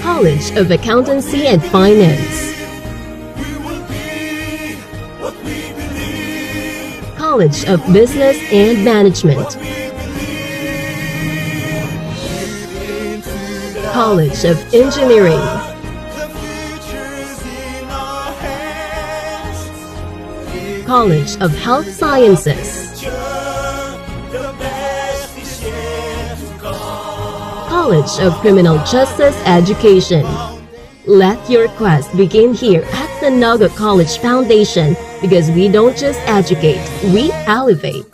S10: College of Accountancy and Finance, College of Business and Management, College of Engineering, College of Health Sciences, College of Criminal Justice Education. Let your quest begin here at the Naga College Foundation, because we don't just educate, we elevate.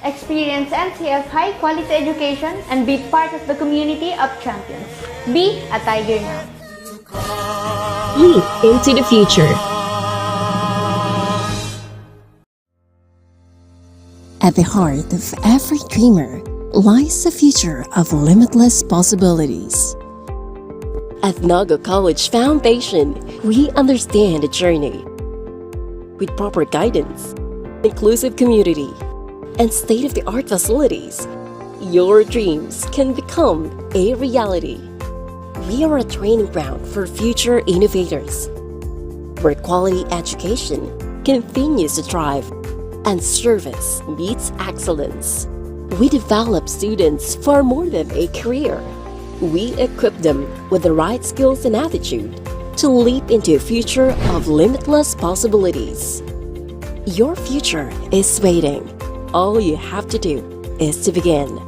S9: Experience NCF high-quality education and be part of the community of champions. Be a Tiger now.
S10: Leap into the future.
S11: At the heart of every dreamer lies the future of limitless possibilities.
S10: At Naga College Foundation, we understand the journey. With proper guidance, inclusive community, and state-of-the-art facilities, your dreams can become a reality. We are a training ground for future innovators, where quality education continues to thrive and service meets excellence. We develop students for more than a career. We equip them with the right skills and attitude to leap into a future of limitless possibilities. Your future is waiting. All you have to do is to begin.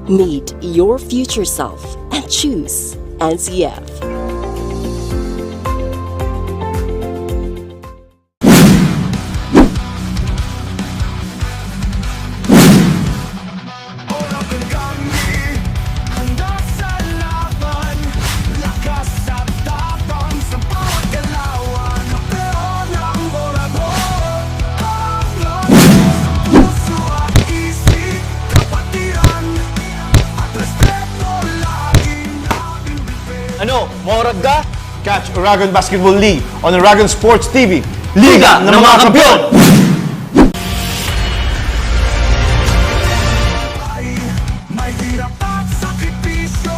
S10: Meet your future self and choose NCF.
S1: Ano, mahorag ka? Catch Uragon Basketball League on Uragon Sports TV. Liga ng mga Kampiyon!
S2: May hirap at sakripisyo,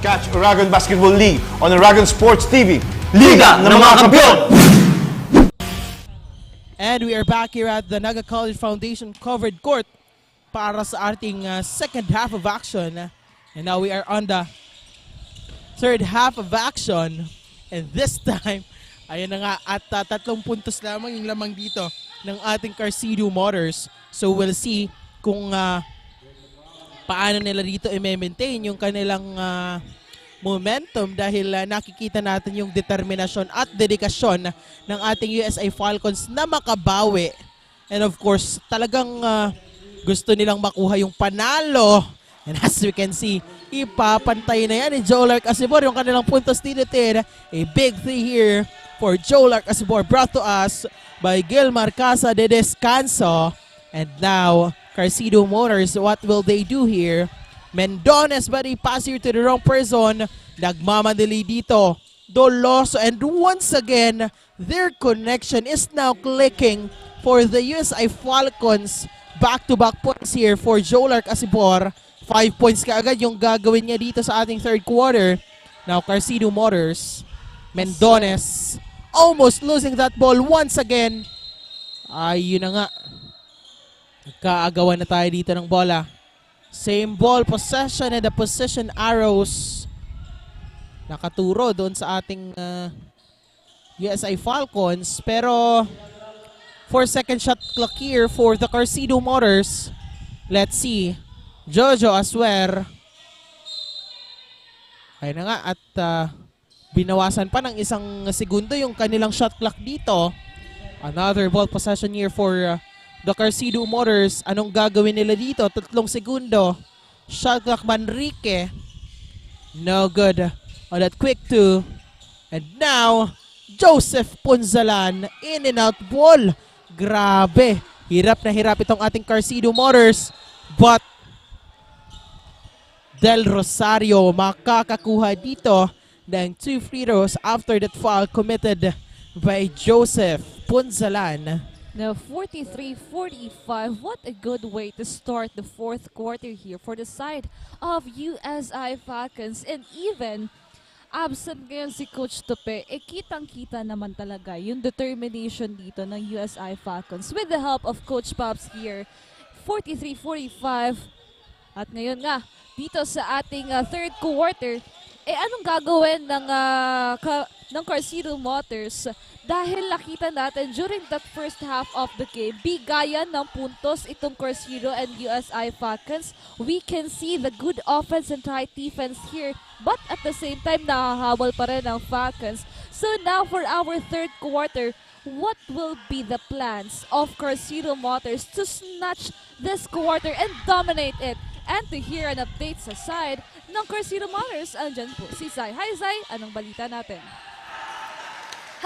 S1: Catch Uragon Basketball League on Uragon Sports TV. Liga ng mga Kampiyon!
S3: And we are back here at the Naga College Foundation covered court para sa ating second half of action. And now we are on the third half of action. And this time, ayun na nga, at 3 puntos lamang yung lamang dito ng ating Carcedo Motors. So we'll see kung paano nila dito i-maintain yung kanilang momentum dahil nakikita natin yung determinasyon at dedikasyon ng ating USI Falcons na makabawi. And of course, talagang gusto nilang makuha yung panalo. And as we can see, ipapantay na yan ni Joe Lark Asibor yung kanilang puntos tinitin. A big 3 here for Joe Lark Asibor, brought to us by Gilmar Casa de Descanso. And now, Carcedo Motors, what will they do here? Mendones, but he pass here to the wrong person. Nagmamadali dito. Doloso, and once again, their connection is now clicking for the USI Falcons. Back-to-back points here for Joe Lark Asibor. 5 points kaagad yung gagawin niya dito sa ating third quarter. Now, Carcedo Motors. Mendones almost losing that ball once again. Ayun na nga. Kaagawan na tayo dito ng bola. Same ball possession and the possession arrows nakaturo doon sa ating USI Falcons. Pero 4-second shot clock here for the Carcedo Motors. Let's see. Jojo Aswer. Ayun na nga at binawasan pa ng 1 segundo yung kanilang shot clock dito. Another ball possession here for the Carcedo Motors. Anong gagawin nila dito? 3 segundo. Shot clock Manrique. No good on that quick 2. And now, Joseph Punzalan. In and out ball. Grabe. Hirap na hirap itong ating Carcedo Motors. But Del Rosario makakakuha dito ng 2 free throws after that foul committed by Joseph Punzalan.
S4: Now 43-45, what a good way to start the fourth quarter here for the side of USI Falcons. And even absent ngayon si Coach Tope, kitang-kita naman talaga yung determination dito ng USI Falcons with the help of Coach Pops here. 43-45. At ngayon nga, dito sa ating third quarter, anong gagawin ng Carcedo Motors? Dahil nakita natin during that first half of the game, bigayan ng puntos itong Carcedo and USI Falcons. We can see the good offense and tight defense here, but at the same time, nahahabol pa rin ang Falcons. So now for our third quarter, what will be the plans of Carcedo Motors to snatch this quarter and dominate it? And to hear an update sa side ng Carcedo Motors, andyan po si Zai. Hi Zai, anong balita natin?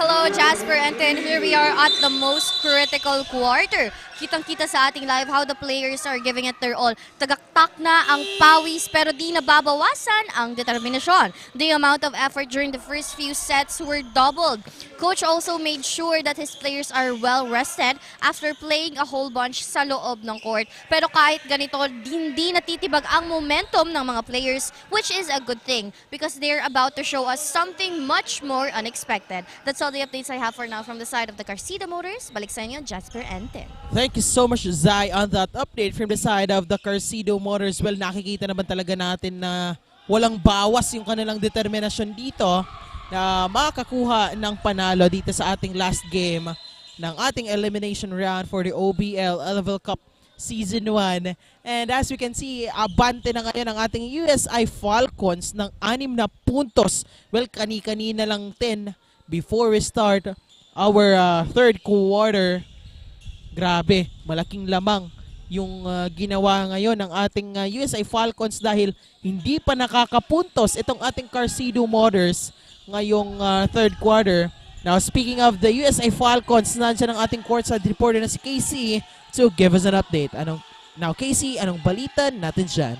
S5: Hello, Jasper and Tin. Here we are at the most critical quarter. Kitang-kita sa ating live how the players are giving it their all. Tagaktak na ang pawis pero di nababawasan ang determinasyon. The amount of effort during the first few sets were doubled. Coach also made sure that his players are well rested after playing a whole bunch sa loob ng court. Pero kahit ganito, hindi natitibag ang momentum ng mga players, which is a good thing because they're about to show us something much more unexpected. That's all the updates I have for now from the side of the Carcedo Motors. Balik sa inyo, Jasper and Tin.
S3: Thank you so much, Zai, on that update from the side of the Carcedo Motors. Well, nakikita naman talaga natin na walang bawas yung kanilang determinasyon dito na makakuha ng panalo dito sa ating last game ng ating elimination round for the OBL Level Cup Season 1. And as we can see, abante na ngayon ang ating USI Falcons ng 6 na puntos. Well, kani-kanina lang 10 before we start our third quarter. Grabe, malaking lamang yung ginawa ngayon ng ating USI Falcons dahil hindi pa nakakapuntos itong ating Carcedo Motors ngayong third quarter. Now, speaking of the USI Falcons, nandiyan ang ating courtside reporter na si Casey to give us an update. Now, Casey, anong balita natin dyan?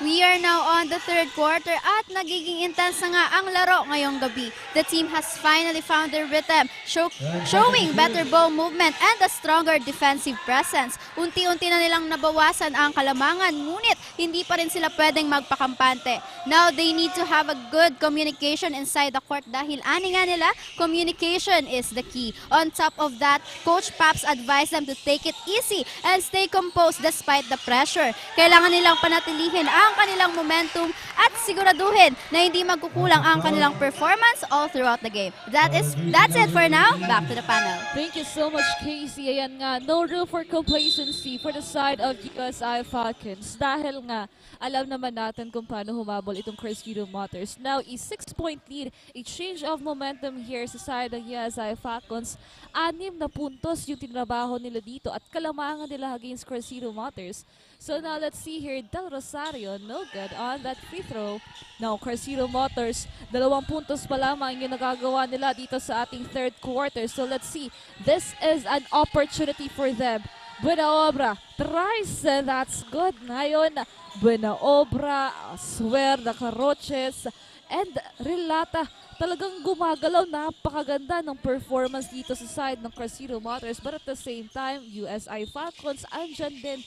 S7: We are now on the third quarter at nagiging intense na nga ang laro ngayong gabi. The team has finally found their rhythm, showing better ball movement and a stronger defensive presence. Unti-unti na nilang nabawasan ang kalamangan, ngunit hindi pa rin sila pwedeng magpakampante. Now they need to have a good communication inside the court dahil ani nga nila, communication is the key. On top of that, Coach Paps advised them to take it easy and stay composed despite the pressure. Kailangan nilang panatilihin ang kanilang momentum at siguraduhin na hindi magkukulang ang kanilang performance all throughout the game. That's it for now. Back to the panel.
S4: Thank you so much, Casey. Ayan nga, no room for complacency for the side of USI Falcons. Dahil nga, alam naman natin kung paano humabol itong Crescito Motors. Now, a 6-point lead, a change of momentum here sa side ng USI Falcons. 6 na puntos yung tinrabaho nila dito at kalamangan nila against Crescito Motors. So now let's see here, Del Rosario, no good on that free throw. Now, Crescito Motors, 2 puntos pa lamang yung nagagawa nila dito sa ating third quarter. So let's see, this is an opportunity for them. Buena obra, tries, that's good. Ngayon, buena obra, Aswer, Caroches, and Relata. Talagang gumagalaw, napakaganda ng performance dito sa side ng Crescito Motors. But at the same time, USI Falcons, andyan din,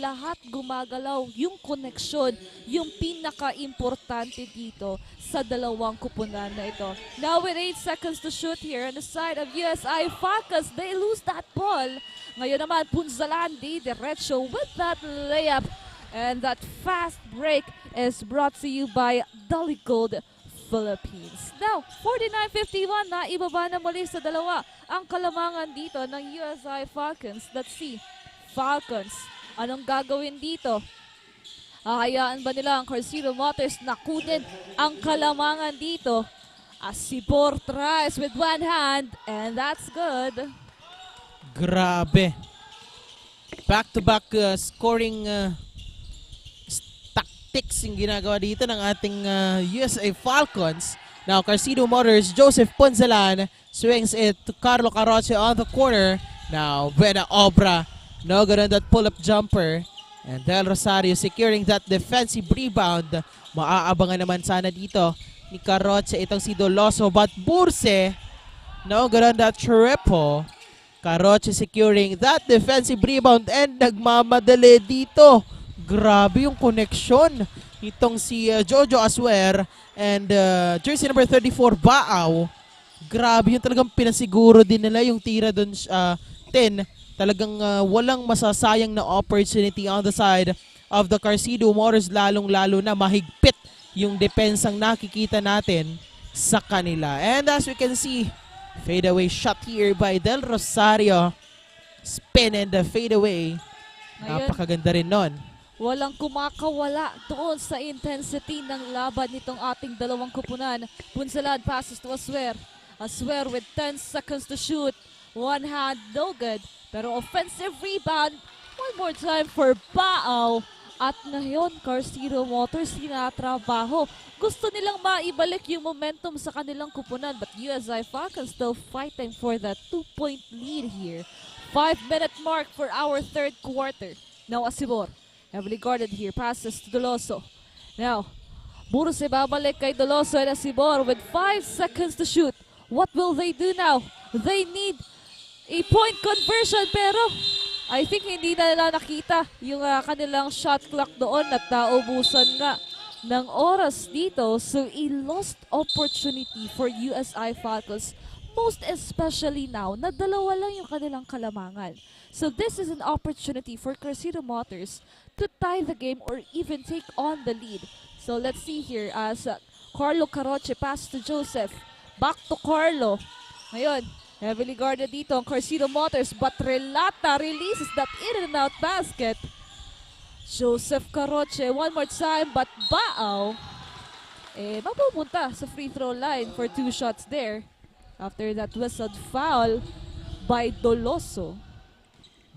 S4: lahat gumagalaw. Yung koneksyon, yung pinaka-importante dito sa dalawang kupunan na ito. Now with 8 seconds to shoot here on the side of USI Falcons, they lose that ball. Ngayon naman, Punzalandi, diretso with that layup. And that fast break is brought to you by Dolly Gold Philippines. Now, 49-51 na ibaba na muli sa dalawa ang kalamangan dito ng USI Falcons. Let's see, Falcons, anong gagawin dito? Hahayaan ba nila ang Crescito Motors na kunin ang kalamangan dito? Asibor tries with one hand, and that's good.
S3: Grabe. Back-to-back scoring tactics yung ginagawa dito ng ating USA Falcons. Now, Crescito Motors, Joseph Ponzalan swings it to Carlo Caroche on the corner. Now, Buena Obra, no good on that pull-up jumper. And Del Rosario securing that defensive rebound. Maaabangan naman sana dito ni Caroche itong si Doloso, but Burse, no good on that triple. Caroche securing that defensive rebound and nagmamadali dito. Grabe yung connection itong si Jojo Aswer and jersey number 34 Baaw. Grabe yung talagang pinasiguro din nila yung tira doon 10. Talagang walang masasayang na opportunity on the side of the Crescito Motors, lalong-lalo na mahigpit yung depensang nakikita natin sa kanila. And as we can see, fadeaway shot here by Del Rosario. Spin and the fadeaway. Napakaganda rin nun.
S4: Walang kumakawala doon sa intensity ng laban nitong ating dalawang kupunan. Punsalan passes to Aswer. Aswer with 10 seconds to shoot. One hand, no good. Pero offensive rebound. One more time for Baaw. At ngayon, Crescito Motors sinatrabaho. Gusto nilang maibalik yung momentum sa kanilang kupunan. But USI Falcons still fighting for that 2-point lead here. 5-minute mark for our third quarter. Now Asibor. Heavily guarded here. Passes to Doloso. Now, Burse babalik kay Doloso and Asibor with 5 seconds to shoot. What will they do now? They need a point conversion, pero I think hindi na nila nakita yung kanilang shot clock doon at naubusan nga ng oras dito. So, a lost opportunity for USI Falcons. Most especially now na dalawa lang yung kanilang kalamangan. So this is an opportunity for Crescito Motors to tie the game or even take on the lead. So let's see here as Carlo Caroche pass to Joseph. Back to Carlo. Ngayon, heavily guarded dito ang Crescito Motors, but Relata releases that in and out basket. Joseph Caroche one more time, but Baaw mapupunta sa free throw line for 2 shots there. After that whistled foul by Doloso.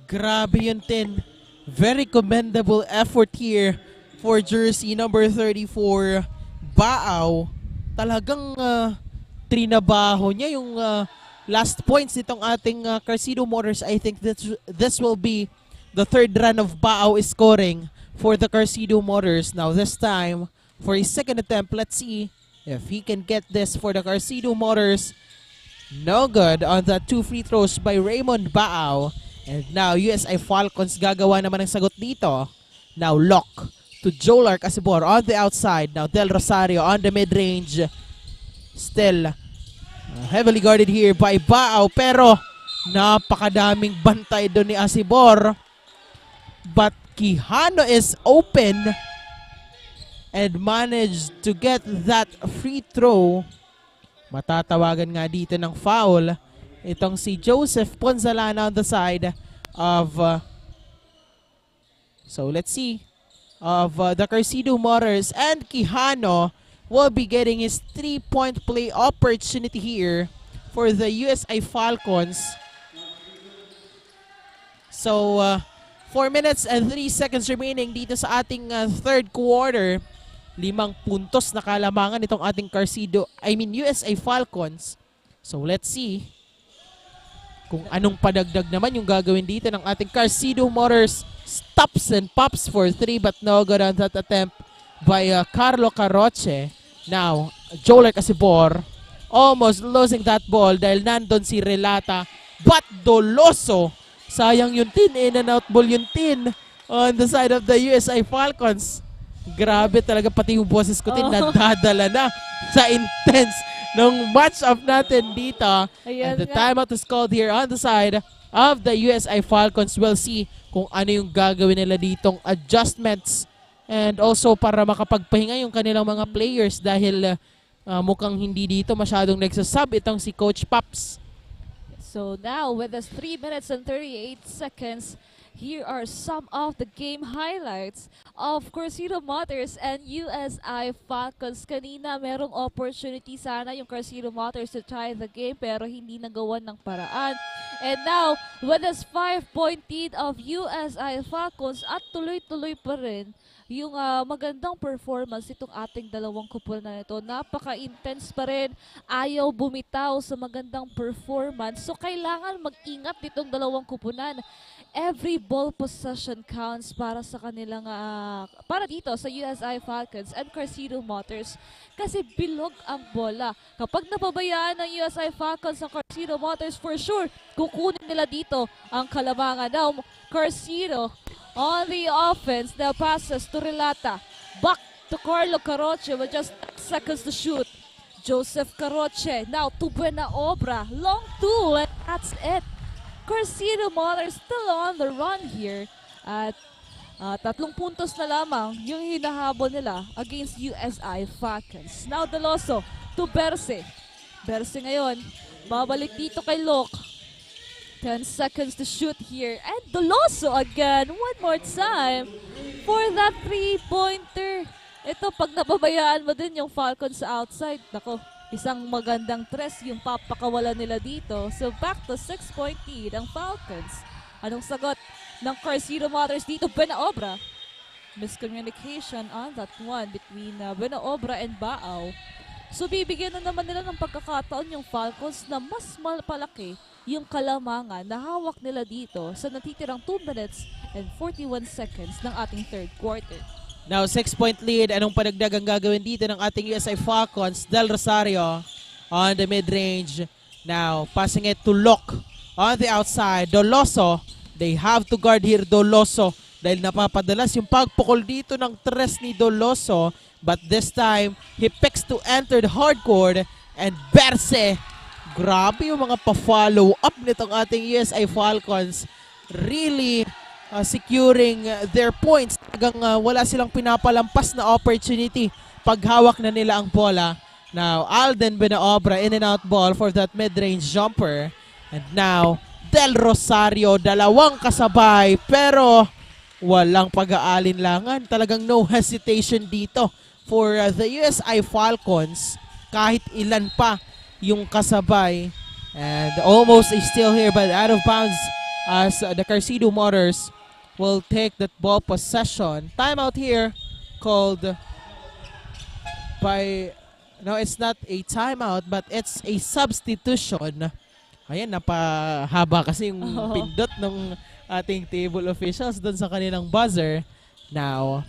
S3: Grabe yun, 10. Very commendable effort here for jersey number 34, Baaw. Talagang trinabaho niya yung last points nitong ating Crescito Motors. I think this will be the third run of Baaw scoring for the Carcido Motors. Now this time, for his second attempt, let's see if he can get this for the Carcido Motors. No good on the 2 free throws by Raymond Baao. And now USI Falcons gagawa naman ng sagot dito. Now lock to Jolar Casibor on the outside. Now Del Rosario on the mid-range. Still heavily guarded here by Baao, pero napakadaming bantay doon ni Asibor. But Quijano is open and managed to get that free throw. Matatawagan nga dito ng foul itong si Joseph Ponzalana on the side of so let's see of the Carcido Motors, and Quijano will be getting his 3-point play opportunity here for the USI Falcons. So 4 minutes and 3 seconds remaining dito sa ating third quarter. 5 puntos na kalamangan itong ating USI Falcons. So let's see kung anong padagdag naman yung gagawin dito ng ating Carcido Motors. Stops and pops for 3 but no good on that attempt by Carlo Caroche. Now, Joler Casibor almost losing that ball dahil nandun si Relata. But Doloso, sayang yung tin, in and out ball yung tin on the side of the USI Falcons. Grabe talaga, pati yung boses ko nadadala na sa intense ng match-up natin dito.
S4: Ayan
S3: And the
S4: nga.
S3: timeout is called here on the side of the USI Falcons. We'll see kung ano yung gagawin nila ditong adjustments and also para makapagpahinga yung kanilang mga players dahil mukhang hindi dito masyadong nagsasub itong si Coach Paps.
S4: So now with us 3 minutes and 38 seconds, here are some of the game highlights of Carcido Motors and USI Falcons. Kanina merong opportunity sana yung Carcido Motors to tie the game pero hindi nagawan ng paraan. And now with us 5-point lead of USI Falcons at tuloy-tuloy pa rin yung magandang performance itong ating dalawang kupol na ito. Napaka-intense pa rin. Ayaw bumitaw sa magandang performance. So kailangan mag-ingat itong dalawang kupunan. Every ball possession counts para sa kanilang para dito sa USI Falcons and Carcido Motors kasi bilog ang bola. Kapag napabayaan ng USI Falcons ang Carcido Motors, for sure kukunin nila dito ang kalamangan. Now Carcido on the offense, the passes to Relata, back to Carlo Caroche with just 10 seconds to shoot. Joseph Caroche now to Buenaobra, long two, and that's it. Carcido Motors still on the run here at 3 puntos na lamang yung hinahabol nila against USI Falcons. Now Doloso to Berse. Berse ngayon, babalik dito kay Lok. 10 seconds to shoot here. And Doloso again, one more time for that 3-pointer. Ito, pag napabayaan mo din yung Falcons sa outside, nako, isang magandang tres yung papakawalan nila dito. So back to 6-point lead ang Falcons. Anong sagot ng Carcido Motors dito? Buenaobra. Miscommunication on that one between Buenaobra and Baao. So bibigyan na naman nila ng pagkakataon yung Falcons na mas malaki yung kalamangan na hawak nila dito sa natitirang 2 minutes and 41 seconds ng ating third quarter.
S3: Now, 6-point lead. Anong padagdag ang gagawin dito ng ating USI Falcons? Del Rosario on the mid-range. Now, passing it to Lok on the outside. Doloso. They have to guard here Doloso dahil napapadalas yung pagpukol dito ng tres ni Doloso. But this time, he picks to enter the hardcourt. And Berse. Grabe yung mga pa-follow up nitong ating USI Falcons. Really securing their points. Talagang wala silang pinapalampas na opportunity pag hawak na nila ang bola. Now, Alden Buenaobra in and out ball for that mid-range jumper. And now, Del Rosario, dalawang kasabay pero walang pag-aalinlangan. Talagang no hesitation dito for the USI Falcons. Kahit ilan pa yung kasabay. And almost a steal here but out of bounds as the Carcido Motors will take that ball possession. Timeout here called by, no, it's not a timeout but it's a substitution. Ayan, napahaba kasi yung pindot ng ating table officials doon sa kanilang buzzer. Now,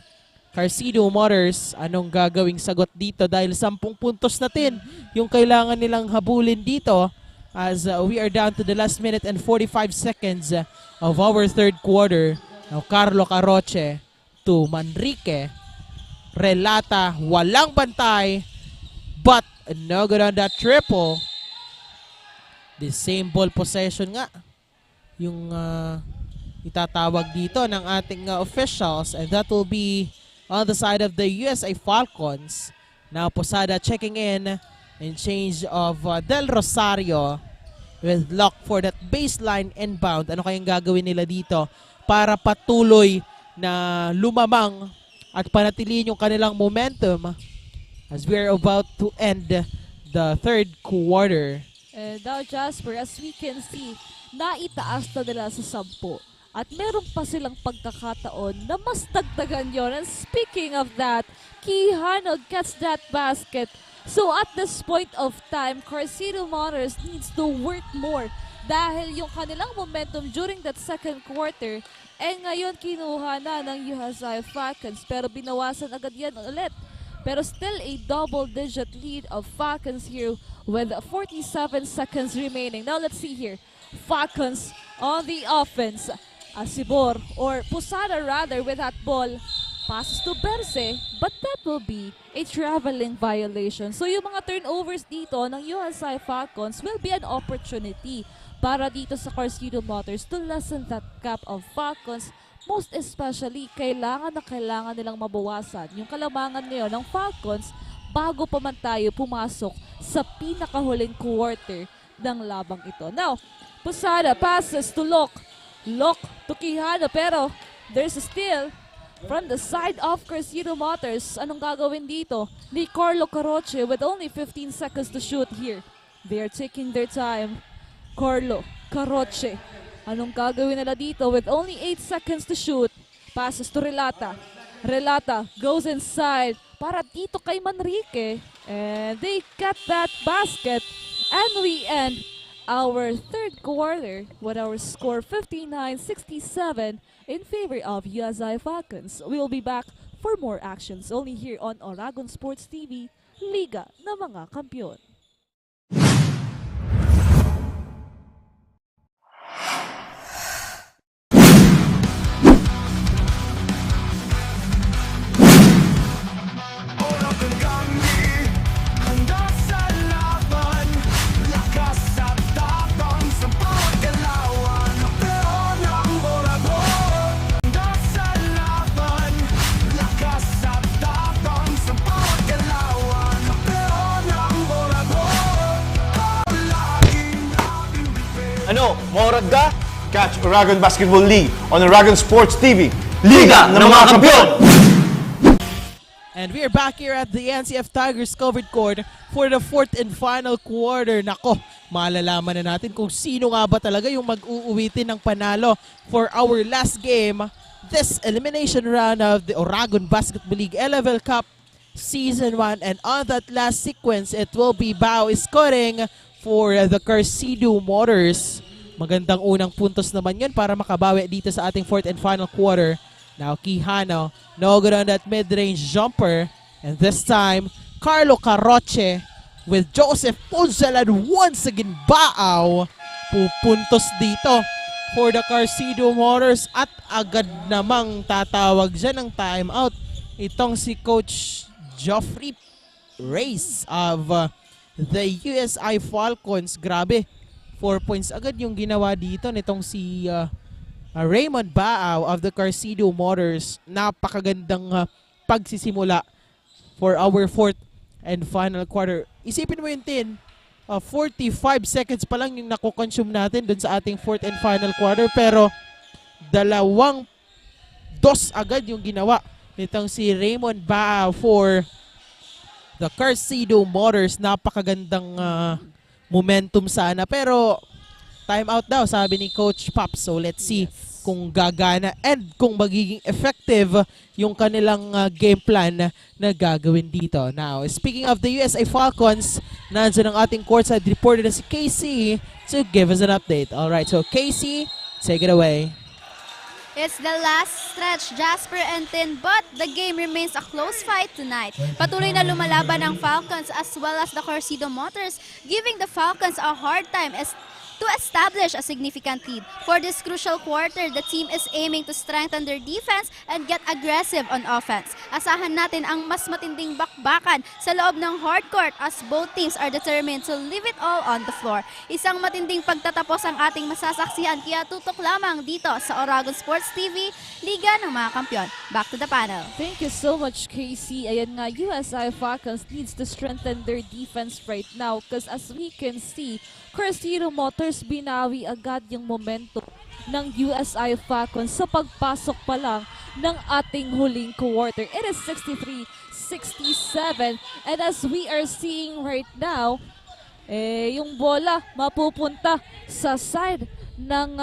S3: Carcido Motors, anong gagawing sagot dito dahil 10 puntos natin yung kailangan nilang habulin dito as we are down to the last minute and 45 seconds of our third quarter. Now, Carlo Caroche to Manrique. Relata, walang bantay, but no good on that triple. The same ball possession nga yung itatawag dito ng ating officials, and that will be on the side of the USA Falcons. Now Posada checking in change of Del Rosario with lock for that baseline inbound. Ano kayang gagawin nila dito para patuloy na lumamang at panatilihin yung kanilang momentum as we are about to end the third quarter.
S4: And now, Jasper, as we can see, naitaas na nila sa 10. At meron pa silang pagkakataon na mas dagdagan yon. And speaking of that, Quijano gets that basket. So at this point of time, Carcido Motors needs to work more dahil yung kanilang momentum during that second quarter, ngayon kinuha na ng USA Falcons, pero binawasan agad yan ulit. Pero still a double-digit lead of Falcons here with 47 seconds remaining. Now let's see here. Falcons on the offense. Asibor or Posada rather with that ball. Passes to Berse, but that will be a traveling violation. So yung mga turnovers dito ng USA Falcons will be an opportunity para dito sa Carcido Motors to lessen that gap of Falcons. Most especially, kailangan nilang mabawasan yung kalamangan ngayon ng Falcons bago pa man tayo pumasok sa pinakahuling quarter ng labang ito. Now, Posada passes to Locke to Quijano, pero there's a steal from the side of Carcido Motors. Anong gagawin dito ni Carlo Caroche with only 15 seconds to shoot here? They are taking their time. Carlo Caroche. Anong gagawin nila dito with only 8 seconds to shoot? Passes to Relata. Relata goes inside para dito kay Manrique. And they get that basket. And we end our third quarter with our score 59-67 in favor of USA Falcons. We will be back for more actions only here on Oragon Sports TV, Liga ng mga Kampiyon.
S1: Ano, maorad ka? Catch Oragon Basketball League on Oragon Sports TV. Liga ng mga Kampiyon!
S3: And we are back here at the NCF Tigers covered court for the fourth and final quarter. Nako, malalaman na natin kung sino nga ba talaga yung mag-uuwitin ng panalo for our last game. This elimination round of the Oragon Basketball League A-Level Cup Season 1. And on that last sequence, it will be Bao scoring for the Carcido Motors. Magandang unang puntos naman yun para makabawi dito sa ating fourth and final quarter. Now Quijano, no good on that mid-range jumper. And this time, Carlo Caroche with Joseph Poncelan once again baaw. Pupuntos dito for the Carcido Motors at agad namang tatawag dyan ng timeout. Itong si Coach Geoffrey Reyes of the USI Falcons. Grabe, 4 points agad yung ginawa dito nitong si Raymond Baaw of the Carcido Motors. Napakagandang pagsisimula for our fourth and final quarter. Isipin mo yung 45 seconds pa lang yung nakukonsume natin dun sa ating fourth and final quarter, pero 2 agad yung ginawa nitong si Raymond Baaw for the Carcido Motors. Napakagandang momentum sana, pero time out daw sabi ni Coach Pop. So let's see kung gagana and kung magiging effective yung kanilang game plan na gagawin dito. Now, speaking of the USA Falcons, nandiyan ang ating courtside reporter na si Casey to give us an update. Alright, so Casey, take it away.
S7: It's the last stretch, Jasper and Tin, but the game remains a close fight tonight. Patuloy na lumalaban ang Falcons as well as the Carcido Motors, giving the Falcons a hard time to establish a significant lead. For this crucial quarter, the team is aiming to strengthen their defense and get aggressive on offense. Asahan natin ang mas matinding bakbakan sa loob ng hardcourt as both teams are determined to leave it all on the floor. Isang matinding pagtatapos ang ating masasaksihan, kaya tutok lamang dito sa Oragon Sports TV, Liga ng mga Kampiyon. Back to the panel.
S4: Thank you so much, Casey. Ayan nga, USI Falcons needs to strengthen their defense right now because as we can see, Carcido Motors binawi agad yung momentum ng USI Falcons sa pagpasok pa lang ng ating huling quarter. It is 63-67 and as we are seeing right now, yung bola mapupunta sa side ng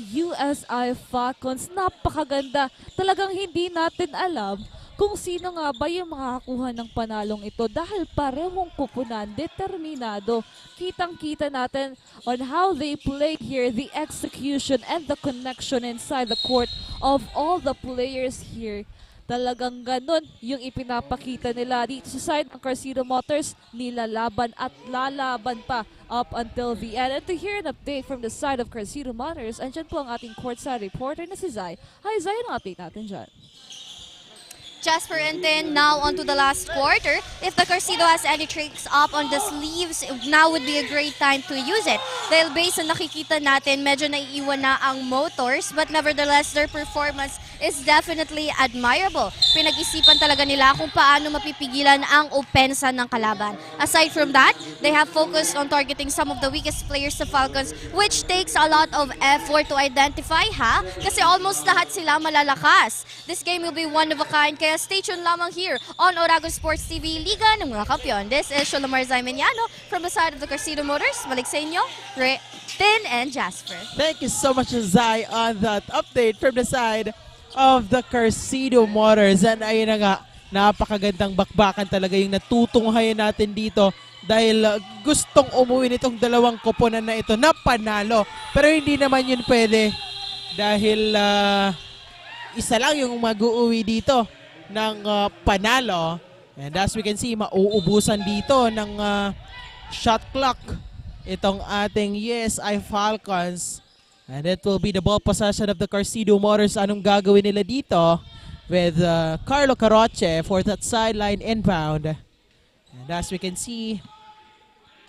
S4: USI Falcons. Napakaganda. Talagang hindi natin alam kung sino nga ba yung makakakuha ng panalong ito dahil parehong kupunan, determinado. Kitang-kita natin on how they play here, the execution and the connection inside the court of all the players here. Talagang ganun yung ipinapakita nila dito sa side ng Carcido Motors, nilalaban at lalaban pa up until the end. And to hear an update from the side of Carcido Motors, andyan po ang ating courtside reporter na si Zai. Hi Zai, anong update natin dyan?
S5: Jasper and Tin, now onto the last quarter. If the Carcido has any tricks up on the sleeves, now would be a great time to use it. Dahil based sa nakikita natin, medyo naiiwan na ang Motors, but nevertheless, their performance is definitely admirable. Pinag-isipan talaga nila kung paano mapipigilan ang opensa ng kalaban. Aside from that, they have focused on targeting some of the weakest players sa Falcons, which takes a lot of effort to identify, ha? Kasi almost lahat sila malalakas. This game will be one of a kind, kaya stay tuned lamang here on Oragon Sports TV, Liga ng mga Kampiyon. This is Sholomar Zaimeniano from the side of the Carcido Motors. Balik sa inyo, Tin and Jasper.
S3: Thank you so much, Zai, on that update from the side of the Carcido Motors. And ayun na nga, napakagandang bakbakan talaga yung natutunghayan natin dito dahil gustong umuwi nitong dalawang koponan na ito na panalo. Pero hindi naman yun pwede dahil isa lang yung mag-uuwi dito ng panalo. And as we can see, mauubusan dito ng shot clock itong ating USI Falcons. And it will be the ball possession of the Carcido Motors. Anong gagawin nila dito with Carlo Caroche for that sideline inbound. And as we can see,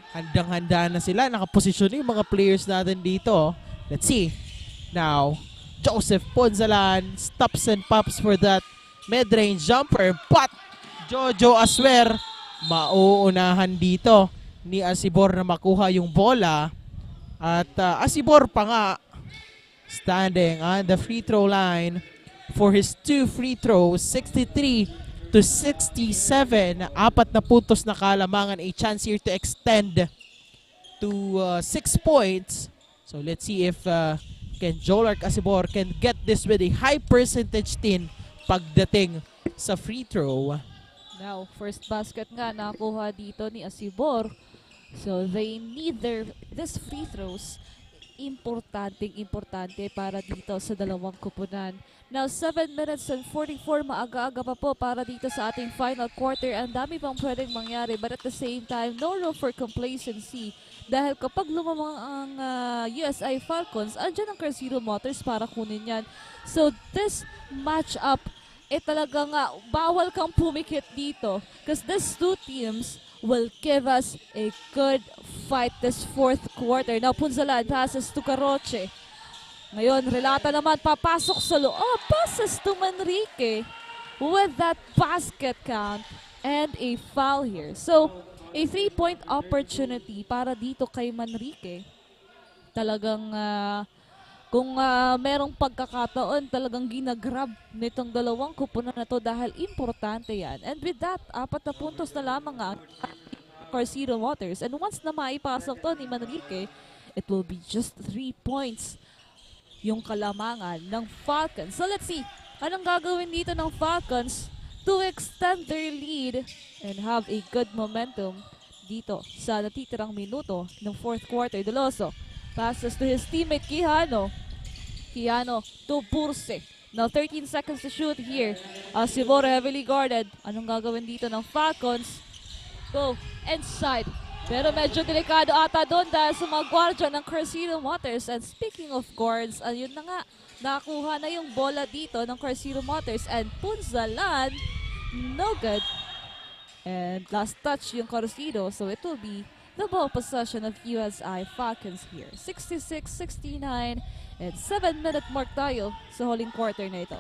S3: handang-handa na sila. Nakaposisyon yung mga players natin dito. Let's see. Now, Joseph Ponzalan stops and pops for that mid-range jumper. But Jojo Aswer, mauunahan dito ni Asibor na makuha yung bola. At Asibor pa nga standing on the free throw line for his 2 free throws, 63-67. 4 na puntos na kalamangan, a chance here to extend to 6 points. So let's see if can Jolark Asibor can get this with a high percentage tin pagdating sa free throw.
S4: Now, first basket nga nakuha dito ni Asibor. So they need this free throws. Importante para dito sa dalawang kupunan. Now, 7 minutes and 44, maaga-aga pa po para dito sa ating final quarter. Ang dami pang pwedeng mangyari, but at the same time, no room for complacency. Dahil kapag lumamang ang USI Falcons, andyan ang Carcido Motors para kunin yan. So, this matchup, talagang bawal kang pumikit dito. Because these two teams will give us a good fight this fourth quarter. Now, Punzalan passes to Caroche. Ngayon, Relata naman papasok sa loob. Passes to Manrique with that basket count and a foul here. So, a 3-point opportunity para dito kay Manrique. Talagang kung merong pagkakataon, talagang ginagrab nitong dalawang kupunan na to dahil importante yan. And with that, 4 na puntos na lamang ang Carcido Motors. And once na maipasok to ni Manrique, it will be just 3 points yung kalamangan ng Falcons. So let's see, anong gagawin dito ng Falcons to extend their lead and have a good momentum dito sa natitirang minuto ng fourth quarter. Deloso passes to his teammate Quijano. Quijano to Burse. Now 13 seconds to shoot here. Sibor heavily guarded. Anong gagawin dito ng Falcons? Go inside. Pero medyo delikado ata doon dahil sa mga gwardya ng Cruzeiro Motors. And speaking of guards, ayun na nga, nakakuha na yung bola dito ng Cruzeiro Motors. And Punzalan, no good. And last touch yung Cruzeiro, so it will be the ball possession of USI Falcons here. 66-69 and 7-minute mark tayo sa huling quarter na ito.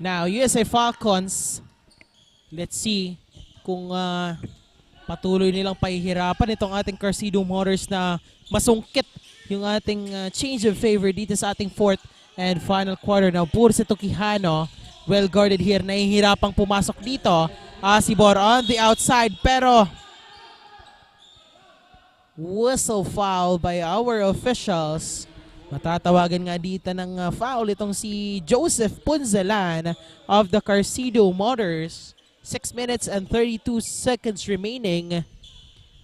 S3: Now, USA Falcons, let's see kung patuloy nilang pahihirapan itong ating Cruzeiro Motors na masungkit yung ating change of favor dito sa ating fourth and final quarter. Now, Burse Tokihano, well guarded here, nahihirapang pumasok dito. Sibor on the outside, pero whistle foul by our officials. Matatawagan nga dito ng foul itong si Joseph Punzalan of the Cruzeiro Motors. 6 minutes and 32 seconds remaining.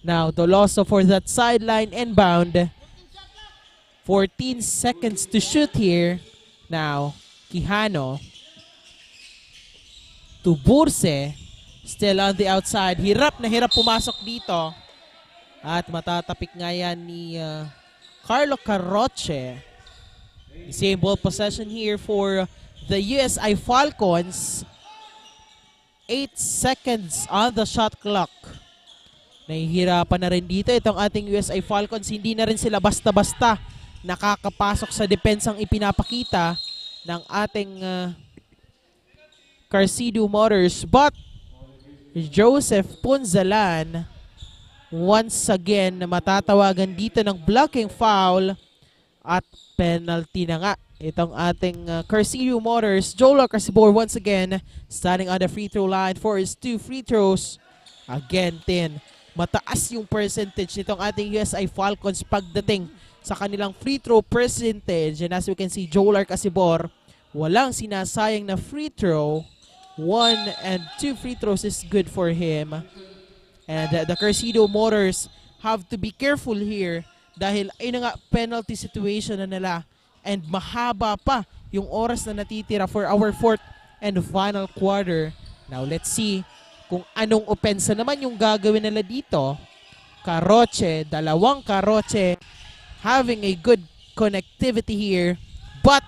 S3: Now, Doloso for that sideline inbound. 14 seconds to shoot here. Now, Quijano to Burse. Still on the outside. Hirap na hirap pumasok dito. At matatapik nga yan ni Carlo Carroche. The same ball possession here for the USI Falcons. 8 seconds on the shot clock. Nahihirapan na rin dito itong ating USI Falcons. Hindi na rin sila basta-basta nakakapasok sa depensang ipinapakita ng ating Cruzeiro Motors. But Joseph Punzalan once again matatawagan dito ng blocking foul at penalty na nga itong ating Cruzeiro Motors. Joel Casibor once again standing on the free throw line for his 2 free throws. Again, 10. Mataas yung percentage nitong ating USI Falcons pagdating sa kanilang free throw percentage. And as we can see, Joel Casibor walang sinasayang na free throw. 1 and 2 free throws is good for him. And the Cruzeiro Motors have to be careful here dahil ay na nga penalty situation na nila and mahaba pa yung oras na natitira for our fourth and final quarter. Now let's see kung anong opensa naman yung gagawin nila dito. Carroche, dalawang Carroche having a good connectivity here, but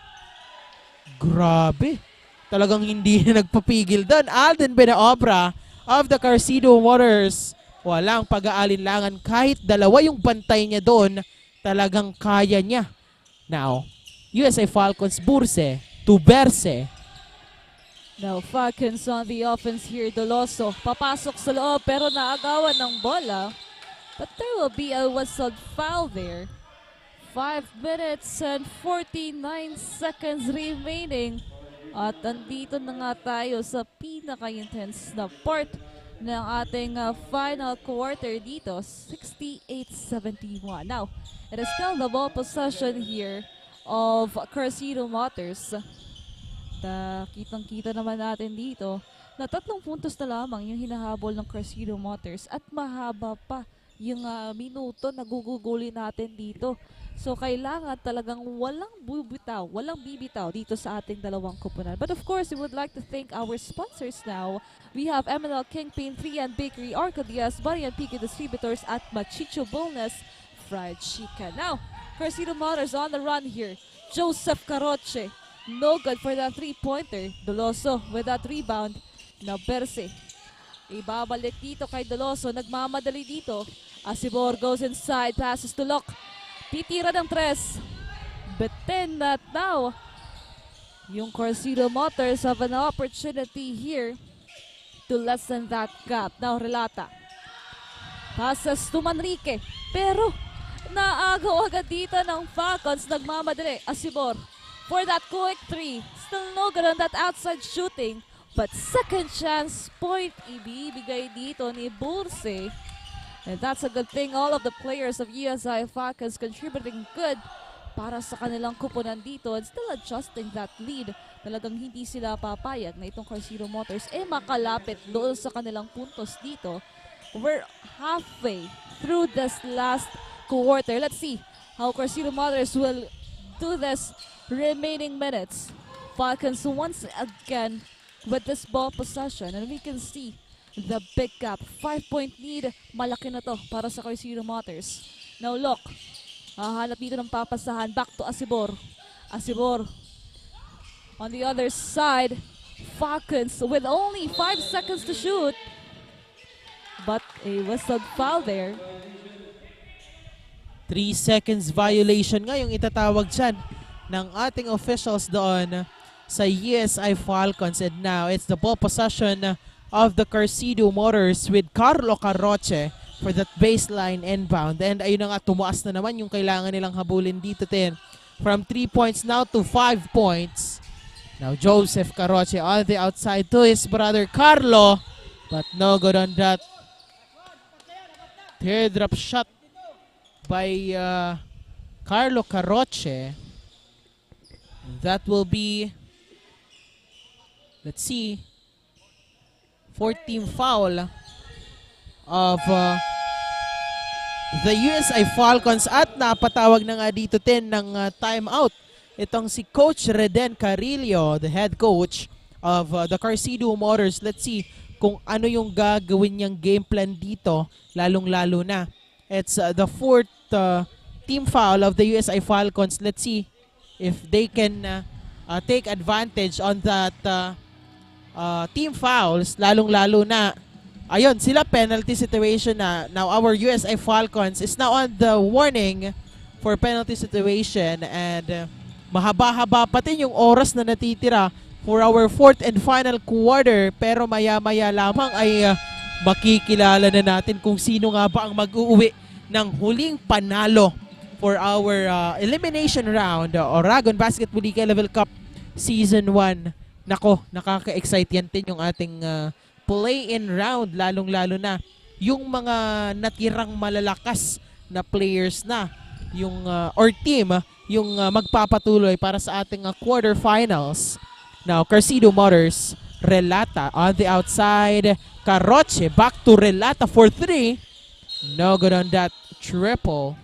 S3: grabe, talagang hindi na nagpapigil doon. Alden Benaobra of the Cruzeiro Motors, walang pag-aalinlangan. Kahit dalawa yung bantay niya doon, talagang kaya niya. Now, USA Falcons, Burse to Berse.
S4: Now, Falcons on the offense here. Doloso, papasok sa loob pero naagawan ng bola. But there will be a whistled foul there. 5 minutes and 49 seconds remaining. At andito na nga tayo sa pinaka-intense na part ng ating final quarter dito, 68-71. Now, it is still the ball possession here of Cruzeiro Motors. Kitang-kita naman natin dito na 3 puntos na lamang yung hinahabol ng Cruzeiro Motors at mahaba pa yung minuto na guguguli natin dito. So, kailangan talagang walang bibitaw dito sa ating dalawang koponan. But of course, we would like to thank our sponsors now. We have MNL Kingpin, 3 Bakery, Arcadias, Bari and Pico Distributors at Machicho Boneless Fried Chicken. Now, Cruzeiro Motors on the run here. Joseph Carroche, no good for that 3-pointer. Doloso with that rebound. Now, Berse. Ibabalik dito kay Doloso. Nagmamadali dito. Asibor goes inside, passes to Locke. Titira ng 3. But 10 that now. Yung Cruzeiro Motors have an opportunity here to lessen that gap. Now, Relata. Passes to Manrique. Pero, naagaw agad dito ng Falcons. Nagmamadali. Asibor for that quick 3. Still no good on that outside shooting. But second chance point ibibigay dito ni Burse. And that's a good thing. All of the players of USI Falcons contributing good para sa kanilang kupunan dito and still adjusting that lead. Talagang hindi sila papayag na itong Cruzeiro Motors makalapit doon sa kanilang puntos dito. We're halfway through this last quarter. Let's see how Cruzeiro Motors will do this remaining minutes. Falcons once again with this ball possession, and we can see the big gap. 5-point lead. Malaki na to para sa Carcino Motors. Now look, hahanap dito ng papasahan. Back to Asibor. Asibor on the other side. Falcons with only 5 seconds to shoot. But a whistled foul there.
S3: 3 seconds violation nga yung itatawag dyan ng ating officials doon sa USI Falcons. And now it's the ball possession of the Carcido Motors with Carlo Carroche for that baseline inbound. And ayun na nga, tumaas na naman yung kailangan nilang habulin dito, Tin. From 3 points now to 5 points. Now Joseph Carroche on the outside to his brother Carlo, but no good on that. Teardrop shot by Carlo Carroche. That will be, let's see, 14th foul of the USI Falcons, at napatawag na nga dito din ng timeout itong si Coach Reden Carillo, the head coach of the Carcido Motors. Let's see kung ano yung gagawin niyang game plan dito, lalong-lalo na. It's the 4th team foul of the USI Falcons. Let's see if they can take advantage on that team fouls, lalong-lalo na. Ayun, sila penalty situation na. Now our USI Falcons is now on the warning for penalty situation, and mahaba-haba pati yung oras na natitira for our 4th and final quarter. Pero maya-maya lamang ay makikilala na natin kung sino nga ba ang mag-uuwi ng huling panalo for our elimination round, Oragon Basketball League Level Cup Season 1. Nako, nakaka-excite yan din yung ating play-in round, lalong-lalo na yung mga natirang malalakas na players na yung or team yung magpapatuloy para sa ating quarterfinals. Now, Carcido Motors, Relata on the outside. Carroche back to Relata for 3. No good on that triple.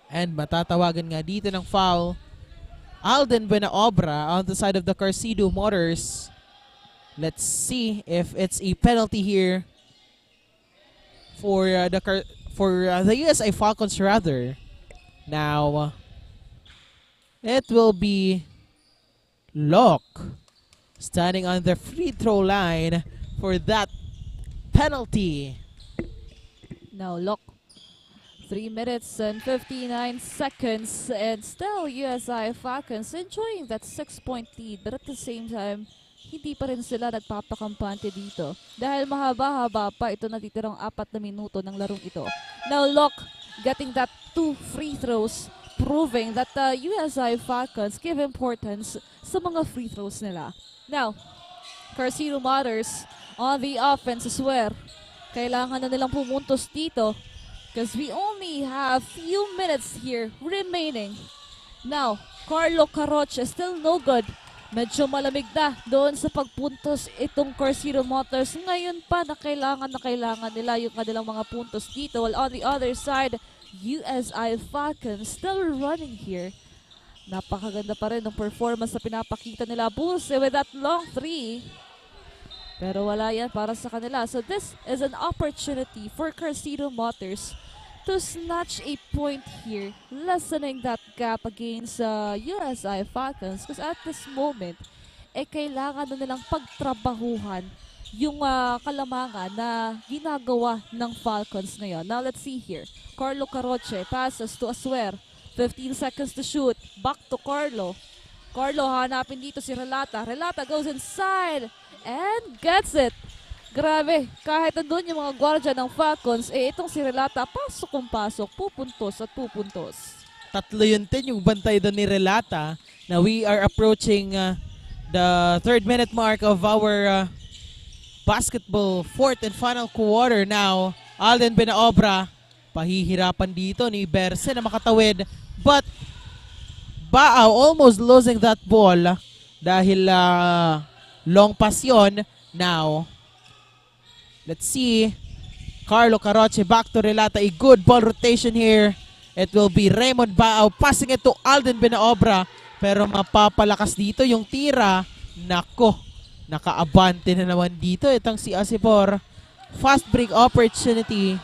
S3: And matatawagan nga dito ng foul Alden Benaobra on the side of the Carcido Motors. Let's see if it's a penalty here for the USI Falcons rather. Now, it will be Locke standing on the free throw line for that penalty.
S4: Now Locke, 3 minutes and 59 seconds, and still USI Falcons enjoying that 6-point lead, but at the same time, hindi pa rin sila nagpapakampante dito dahil mahaba-haba pa ito natitirang 4 na minuto ng larong ito. Now Locke getting that 2 free throws, proving that the USI Falcons give importance sa mga free throws nila. Now, Carcido Motors on the offense as well. Kailangan na nilang pumuntos dito because we only have few minutes here remaining. Now, Carlo Carroche still no good. Medyo malamig na doon sa pagpuntos itong Carcido Motors. Ngayon pa na kailangan nila yung kanilang mga puntos dito. While on the other side, USI Falcons still running here. Napakaganda pa rin ng performance na pinapakita nila. Bulls with that long 3. Pero wala yan para sa kanila. So this is an opportunity for Carcido Motors to snatch a point here, lessening that gap against USI Falcons. Because at this moment, kailangan na nilang pagtrabahuhan yung kalamangan na ginagawa ng Falcons ngayon. Now let's see here. Carlo Carroche passes to Aswer. 15 seconds to shoot. Back to Carlo. Carlo hanapin dito si Relata. Relata goes inside and gets it. Grabe, kahit nandun yung mga gwardiya ng Falcons, itong si Relata, pasok kung pasok, pupuntos at pupuntos.
S3: 3 yun din yung bantay doon ni Relata. Now we are approaching the 3rd minute mark of our basketball 4th and final quarter. Now, Alden Benaobra, pahihirapan dito ni Berse na makatawid. But, Baaw almost losing that ball dahil long pass yun. Now, let's see. Carlo Carroche back to Relata. A good ball rotation here. It will be Raymond Baaw passing it to Alden Benaobra Pero mapapalakas dito yung tira. Nako, nakaabante na naman dito. Itong si Asipor. Fast break opportunity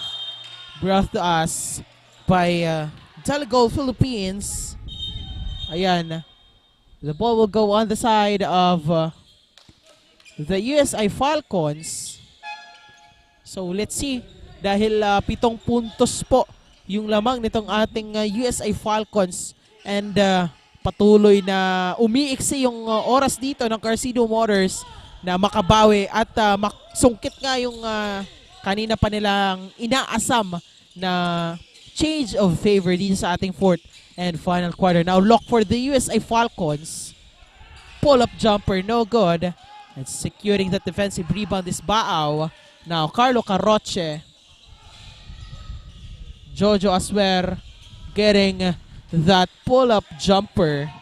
S3: brought to us by Telegol Philippines. Ayan. The ball will go on the side of the USI Falcons. So let's see. Dahil 7 puntos po yung lamang nitong ating USI Falcons. And patuloy na umiiksi yung oras dito ng Carcido Motors na makabawi at sungkit nga yung kanina pa nilang inaasam na change of favor dito sa ating fourth and final quarter. Now look for the USI Falcons. Pull-up jumper, no good. And securing that defensive rebound is Baao. Now Carlo Carroche. Jojo Aswer getting that pull-up jumper.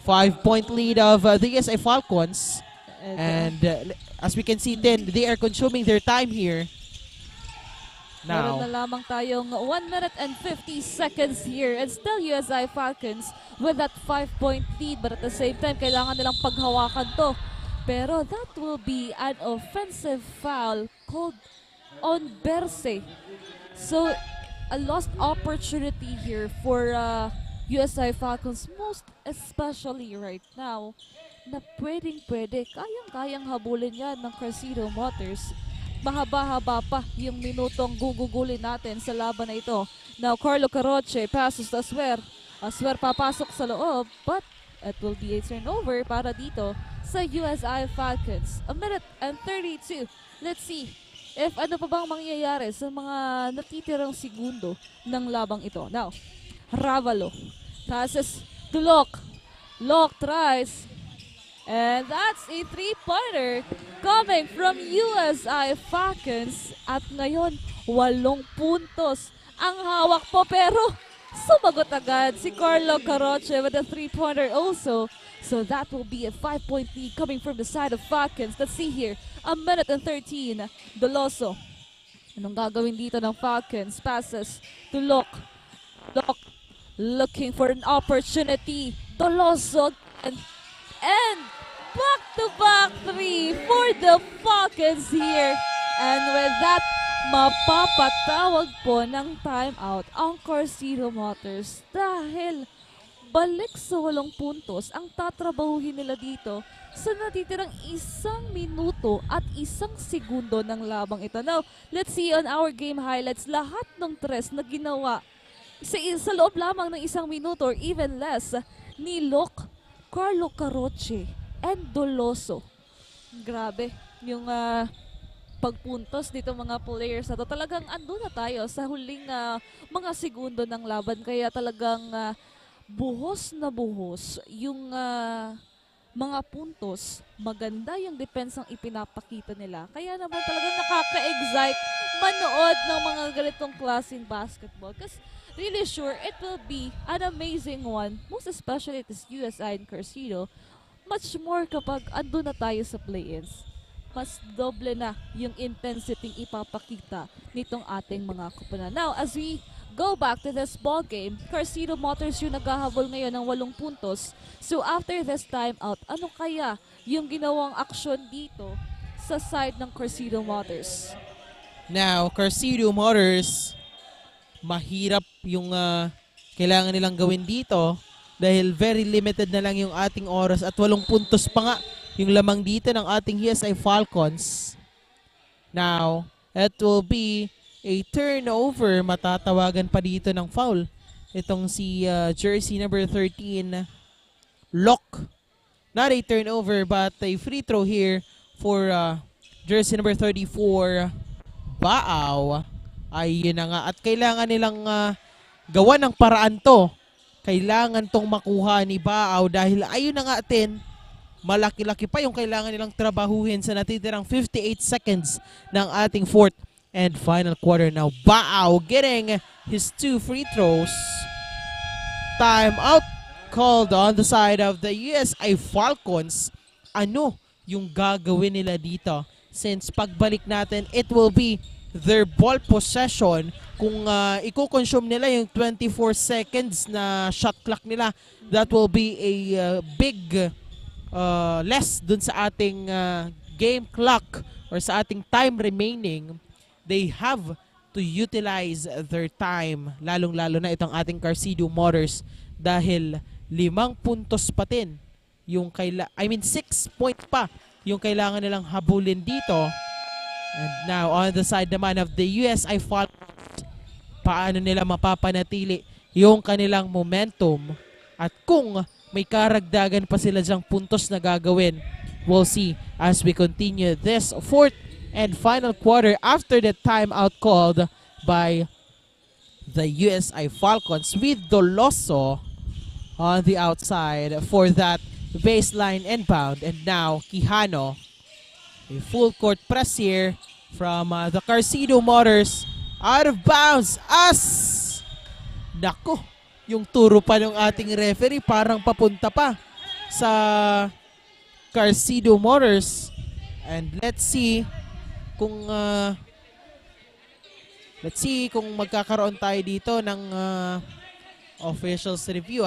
S3: 5-point lead of the USI Falcons. And as we can see then, they are consuming their time here.
S4: Meron
S3: Now,
S4: na lamang tayong 1 minute and 50 seconds here. And still USI Falcons with that 5-point lead. But at the same time, kailangan nilang paghawakan to. Pero that will be an offensive foul called on Berse. So, a lost opportunity here for USI Falcons, most especially right now, na pwedeng-pwede, kayang-kayang habulin yan ng Carcido Motors. Mahaba-haba pa yung minutong gugugulin natin sa laban na ito. Now, Carlo Carroche passes to Aswer. Aswer papasok sa loob, but it will be a turnover para dito sa USI Falcons. 1 minute and 32. Let's see if ano pa bang mangyayari sa mga natitirang segundo ng labang ito. Now, Ravalo passes to Locke. Locke tries. And that's a 3-pointer coming from USI Falcons. At ngayon, 8 puntos ang hawak po. Pero sumagot agad si Carlo Carroche with a 3-pointer also. So that will be a 5-point lead coming from the side of Falcons. Let's see here. 1 minute and 13. Doloso. Anong gagawin dito ng Falcons? Passes to Locke. Locke looking for an opportunity. Doloso and back-to-back 3 for the Falcons here. And with that, mapapatawag po ng timeout ang Carcido Motors dahil balik sa 8 puntos ang tatrabahuhin nila dito sa natitirang 1 minuto at 1 segundo ng labang ito. Now, let's see on our game highlights lahat ng tres na ginawa sa loob lamang ng 1 minuto or even less ni Locke, Carlo Carroche, and Doloso. Grabe yung pagpuntos dito mga players na to. Talagang ando na tayo sa huling mga segundo ng laban. Kaya talagang buhos na buhos yung mga puntos. Maganda yung depensang ipinapakita nila. Kaya naman talagang nakaka-excite manood ng mga ganitong klaseng basketball. Kasi really sure it will be an amazing one. Most especially it is USI and Carcido. Much more kapag ando na tayo sa play-ins. Mas doble na yung intensity ipapakita nitong ating mga koponan. Now, as we go back to this ball game, Carcido Motors yung naghahabol ngayon ng 8 puntos. So after this timeout, ano kaya yung ginawang aksyon dito sa side ng Carcido Motors?
S3: now, Carcido Motors, mahirap yung kailangan nilang gawin dito dahil very limited na lang yung ating oras at 8 puntos pa nga yung lamang dito ng ating USI Falcons. Now, it will be a turnover. Matatawagan pa dito ng foul. Itong si jersey number 13, Locke. Not a turnover but a free throw here for jersey number 34, Baao. Ayun na nga. At kailangan nilang gawa ng paraan to. Kailangan tong makuha ni Baao dahil ayun na nga atin, malaki-laki pa yung kailangan nilang trabahuhin sa natitirang 58 seconds ng ating fourth and final quarter. Now, Baao getting his 2 free throws. Time out called on the side of the USI Falcons. Ano yung gagawin nila dito? Since pagbalik natin, it will be their ball possession. Kung i-consume nila yung 24 seconds na shot clock nila, that will be a big less dun sa ating game clock or sa ating time remaining. They have to utilize their time, lalong-lalo na itong ating Carsido Motors, dahil 5 puntos pa din yung 6 point pa yung kailangan nilang habulin dito. And now on the side naman of the USI Falcons, paano nila mapapanatili yung kanilang momentum, at kung may karagdagan pa sila dyang puntos na gagawin, we'll see as we continue this fourth and final quarter after the timeout called by the USI Falcons, with Doloso on the outside for that baseline inbound. And now Quijano, a full court press here from the Carsido Motors, out of bounds as nako, yung turo pa ng ating referee parang papunta pa sa Carsido Motors. And let's see kung magkakaroon tayo dito ng officials review,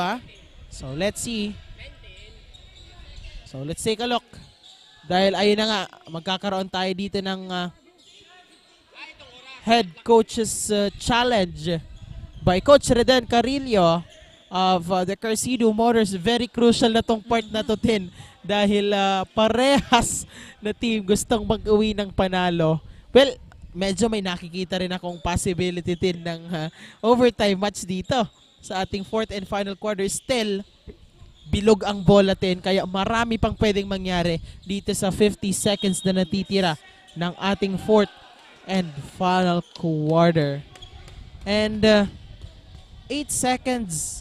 S3: So let's see. So let's take a look. Dahil ayun na nga, magkakaroon tayo dito ng head coach's challenge by Coach Reden Carillo of the Carsido Motors. Very crucial na tong part na to, Tin, dahil parehas na team gustong mag-uwi ng panalo. Well, medyo may nakikita rin akong possibility, Tin, ng overtime match dito sa ating fourth and final quarter. Still, bilog ang bola, Tin, kaya marami pang pwedeng mangyari dito sa 50 seconds na natitira ng ating fourth and final quarter. And 8 seconds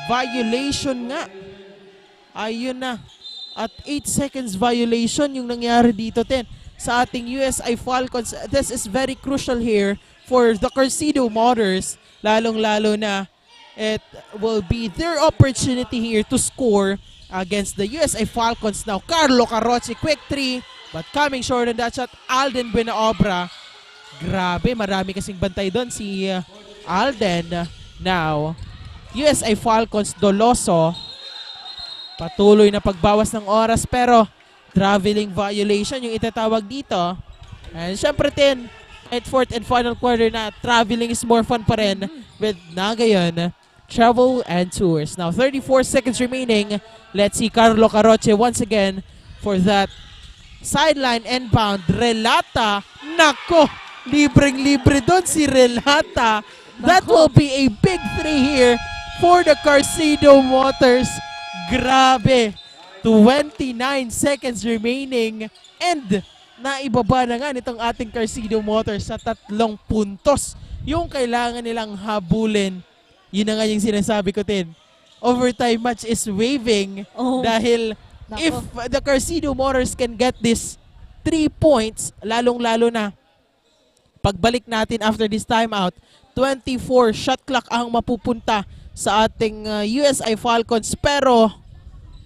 S3: violation nga. Ayun na. At 8 seconds violation yung nangyari dito, Tin, sa ating USI Falcons. This is very crucial here for the Carsido Motors, lalong-lalo na it will be their opportunity here to score against the USI Falcons. Now, Carlo Carocci, quick 3, but coming short on that shot, Alden Buenaobra. Grabe, marami kasing bantay doon si Alden. Now, USI Falcons, Doloso, patuloy na pagbawas ng oras, pero traveling violation yung itatawag dito. And syempre, Tin, at fourth and final quarter na, traveling is more fun pa rin with Nagayon Travel and Tours. Now, 34 seconds remaining. Let's see Carlo Carocci once again for that sideline inbound. Relata, nako, libreng-libre doon si Relata. That will be a big 3 here for the Carsido Motors. Grabe, 29 seconds remaining, and naibaba na nga nitong ating Carsido Motors sa 3 puntos yung kailangan nilang habulin. Yun na nga yung sinasabi ko, Tin. Overtime match is waving dahil if the Carsido Motors can get this 3 points, lalong-lalo na pagbalik natin after this timeout, 24 shot clock ang mapupunta sa ating USI Falcons, pero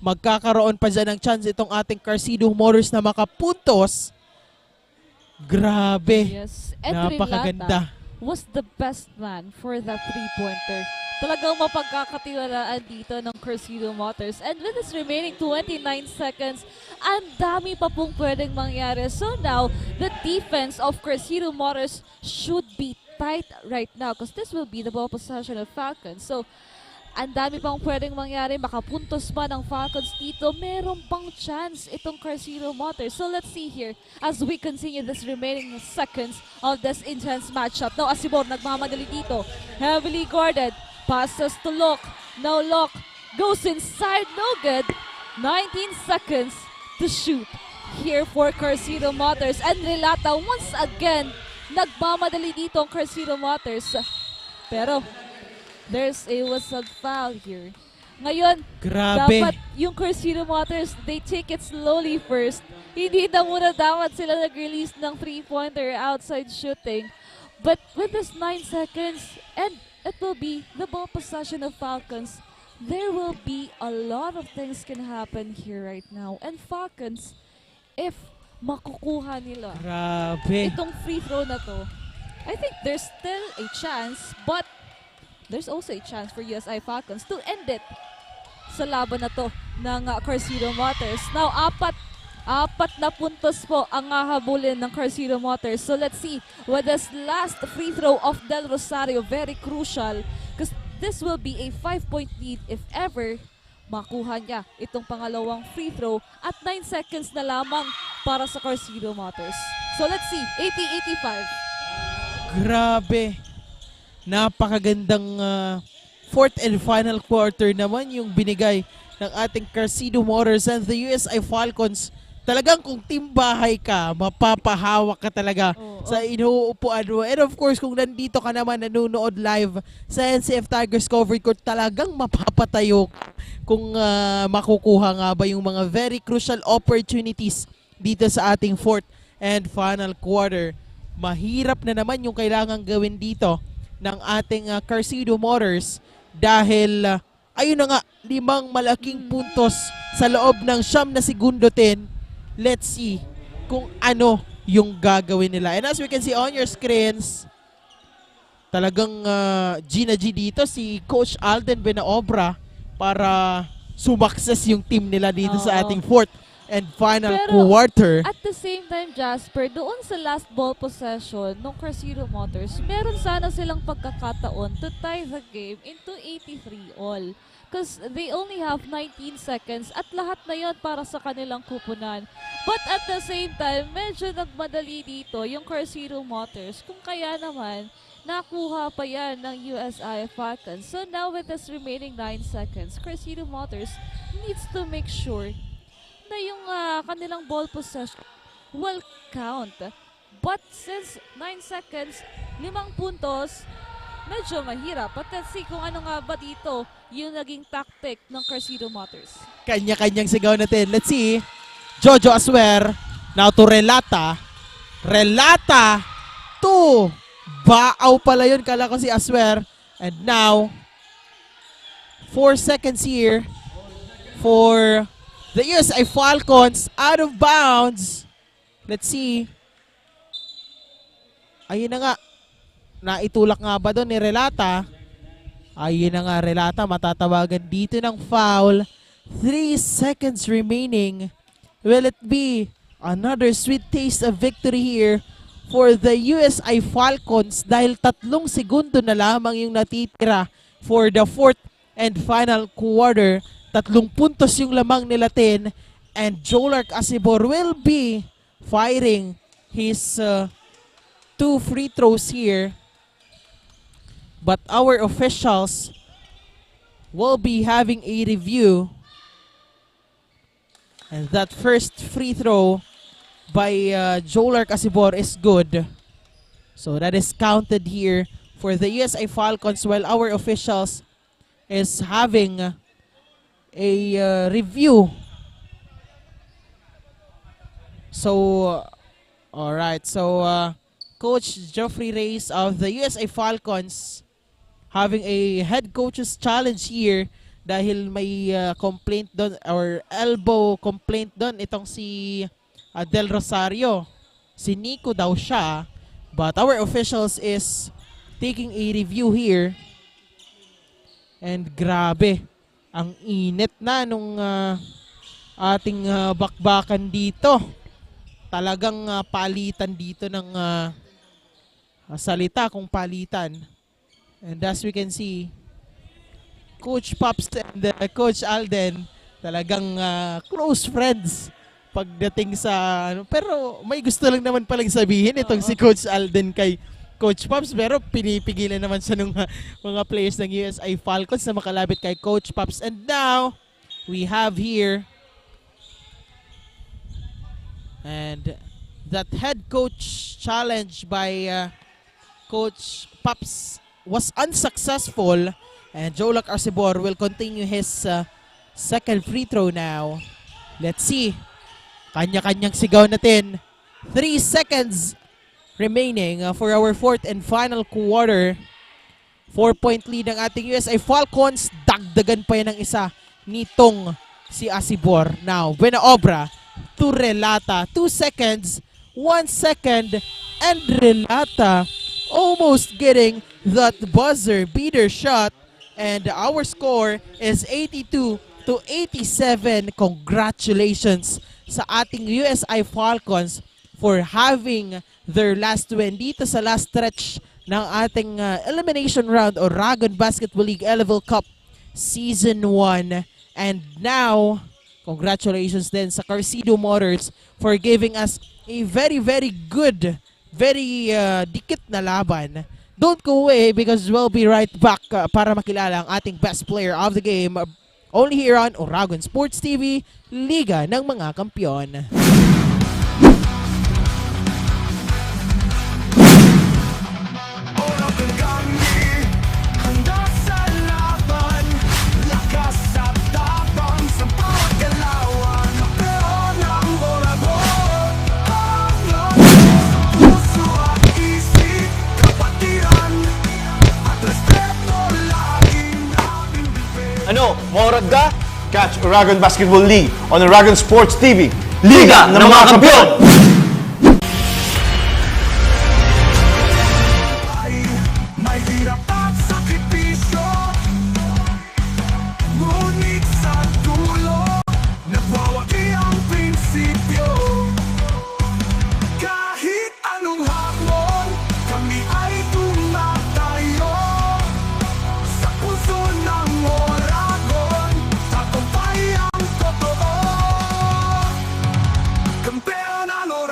S3: magkakaroon pa dyan ng chance itong ating Carsido Motors na makapuntos. Grabe.
S4: Yes. And
S3: napakaganda.
S4: Relata was the best man for that 3-pointer. Talagang mapagkakatiwalaan dito ng Carsido Motors. And with this remaining 29 seconds, ang dami pa pong pwedeng mangyari. So now, the defense of Carsido Motors should be tight right now because this will be the ball possession of Falcons. So, ang dami pang pwedeng mangyari. Makapuntos ba ng Falcons dito? Meron pang chance itong Carsido Motors. So let's see here as we continue this remaining seconds of this intense matchup. Now, Asibor nagmamadali dito. Heavily guarded. Passes to Locke. Now Locke goes inside. No good. 19 seconds to shoot here for Carsido Motors. And Relata once again nagmamadali dito ang Carsido Motors. Pero there's a whistle foul here. Ngayon,
S3: grabe,
S4: dapat yung Carsido Motors, they take it slowly first. Hindi na muna dapat sila nag-release ng 3-pointer outside shooting. But with this 9 seconds, and it will be the ball possession of Falcons, there will be a lot of things can happen here right now. And Falcons, if makukuha nila
S3: Grabe.
S4: itong free throw na to. I think there's still a chance, but there's also a chance for USI Falcons to end it sa laban na to ng Carcino Motors. Now, apat na puntos po ang hahabulin ng Carcino Motors. So let's see with this last free throw of Del Rosario, very crucial because this will be a 5-point lead if ever makuha niya itong pangalawang free throw at 9 seconds na lamang para sa Carcino Motors. So let's see, 80-85.
S3: Grabe. Napakagandang fourth and final quarter naman yung binigay ng ating Carcino Motors and the USI Falcons. Talagang kung team bahay ka, mapapahawak ka talaga sa inuupuan mo. And of course, kung nandito ka naman nanonood live sa NCF Tigers Covered Court, talagang mapapatayo ka kung makukuha nga ba yung mga very crucial opportunities dito sa ating fourth and final quarter. Mahirap na naman yung kailangan gawin dito ng ating Carcino Motors dahil ayun na nga, 5 malaking puntos sa loob ng 9 na segundo 10. Let's see kung ano yung gagawin nila. And as we can see on your screens, talagang G na G dito si Coach Alden Benaobra para sumakses yung team nila dito sa ating fourth and final quarter.
S4: At the same time, Jasper, doon sa last ball possession ng Carcino Motors, meron sana silang pagkakataon to tie the game into 83 all. Because they only have 19 seconds at lahat na yon para sa kanilang kupunan. But at the same time, medyo nagmadali dito yung Carcino Motors. Kung kaya naman, nakuha pa yan ng USI Falcons. So now with this remaining 9 seconds, Carcino Motors needs to make sure na yung kanilang ball possession will count. But since 9 seconds, 5 puntos, medyo mahirap. But let's see kung ano nga ba dito yung naging tactic ng Carcino Motors.
S3: Kanya-kanyang sigaw natin. Let's see. Jojo Aswer. Now to Relata. Relata to Baaw pala yun. Kala ko si Aswer. And now 4 seconds here for the USI Falcons out of bounds. Let's see. Ayun na nga. Naitulak nga ba doon ni Relata? Ayun na nga, Relata, matatawagan dito ng foul. 3 seconds remaining. Will it be another sweet taste of victory here for the USI Falcons dahil 3 segundo na lamang yung natitira for the fourth and final quarter. 3 puntos yung lamang nila 10 and Jolark Asibor will be firing his 2 free throws here. But our officials will be having a review. And that first free throw by Jolark Asibor is good. So that is counted here for the USI Falcons while our officials is having a review. So, alright. So, Coach Geoffrey Reyes of the USI Falcons having a head coach's challenge here dahil may complaint doon or elbow complaint doon itong si Del Rosario. Si Nico daw siya, but our officials is taking a review here. And grabe, ang init na nung ating bakbakan dito. Talagang palitan dito ng salita kung palitan. And as we can see, Coach Pops and Coach Alden talagang close friends pagdating sa pero may gusto lang naman palang sabihin itong si Coach Alden kay Coach Pops pero pinipigilan naman siya ng mga players ng USI Falcons na makalapit kay Coach Pops. And now we have here and that head coach challenge by Coach Pops was unsuccessful and Jolark Asibor will continue his second free throw now. Let's see. Kanya-kanyang sigaw natin. 3 seconds remaining for our fourth and final quarter. 4-point lead ng ating USI Falcons. Dagdagan pa yan ng isa nitong si Asibor. Now, Benaobra to Relata. 2 seconds, 1 second, and Relata almost getting that buzzer beater shot. And our score is 82-87. Congratulations sa ating USI Falcons for having their last win dito sa last stretch ng ating elimination round o Dragon Basketball League Level Cup Season 1. And now, congratulations din sa Carcido Motors for giving us a very, very good, very dikit na laban. Don't go away because we'll be right back para makilala ang ating best player of the game. Only here on Oragon Sports TV, Liga ng mga Kampiyon.
S1: Ano, maurad ka? Catch Oragon Basketball League on Oragon Sports TV. Liga ng mga Kampiyon!
S2: May hirap at sakripisyo, ngunit sa dulo nagwawagi ang prinsipyo. Kahit anong hamon, kami ay tumatayo sa puso ng Oragon, tagumpay ang totoo. Kampeon ang Oragon.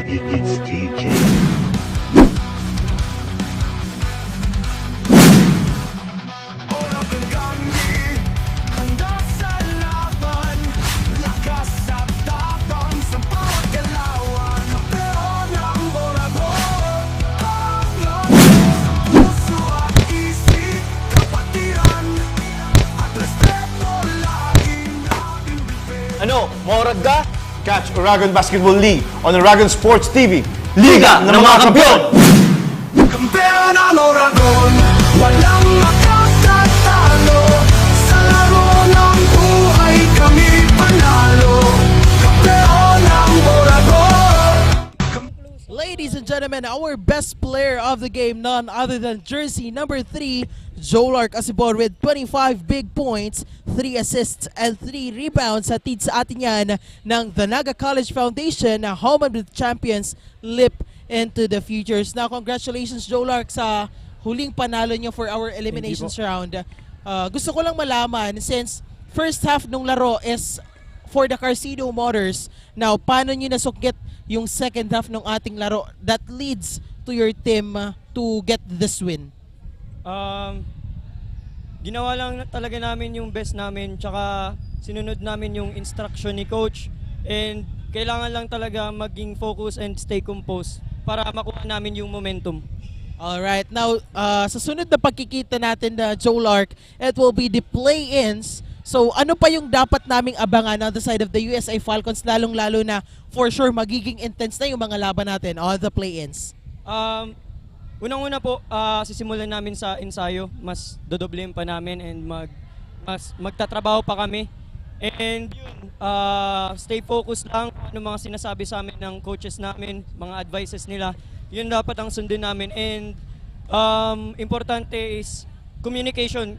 S12: It's DJ.
S1: Ano, maurad ka? Catch Oragon Basketball League on Oragon Sports TV. Liga ng mga Kampiyon!
S2: Kampeon ang Oragon, walang makatatalo. Sa laro ng buhay kami panalo. Kampeon ang Oragon.
S3: Ladies and gentlemen, our best player of the game, none other than jersey number 3, Jolark Asibor with 25 big points, 3 assists, and 3 rebounds. Hatid sa atin yan ng The Naga College Foundation na home of the champions leap into the futures. Now, congratulations Jolark sa huling panalo nyo for our eliminations round. Gusto ko lang malaman, since first half nung laro is for the Carcido Motors, now paano nyo nasukit yung second half ng ating laro that leads to your team to get this win?
S13: Ginawa lang talaga namin yung best namin, tsaka sinunod namin yung instruction ni coach, and kailangan lang talaga maging focus and stay composed para makuha namin yung momentum.
S3: Alright, now sa sunod na pagkikita natin na Jolark, it will be the play-ins. So ano pa yung dapat naming abangan on the side of the USA Falcons, lalong-lalo na for sure magiging intense na yung mga laban natin on the play-ins?
S13: Unang-una po, sisimulan namin sa ensayo, mas dodoblein pa namin and magtatrabaho pa kami. And yun, stay focused lang kung ano mga sinasabi sa amin ng coaches namin, mga advices nila. Yun dapat ang sundin namin. And importante is communication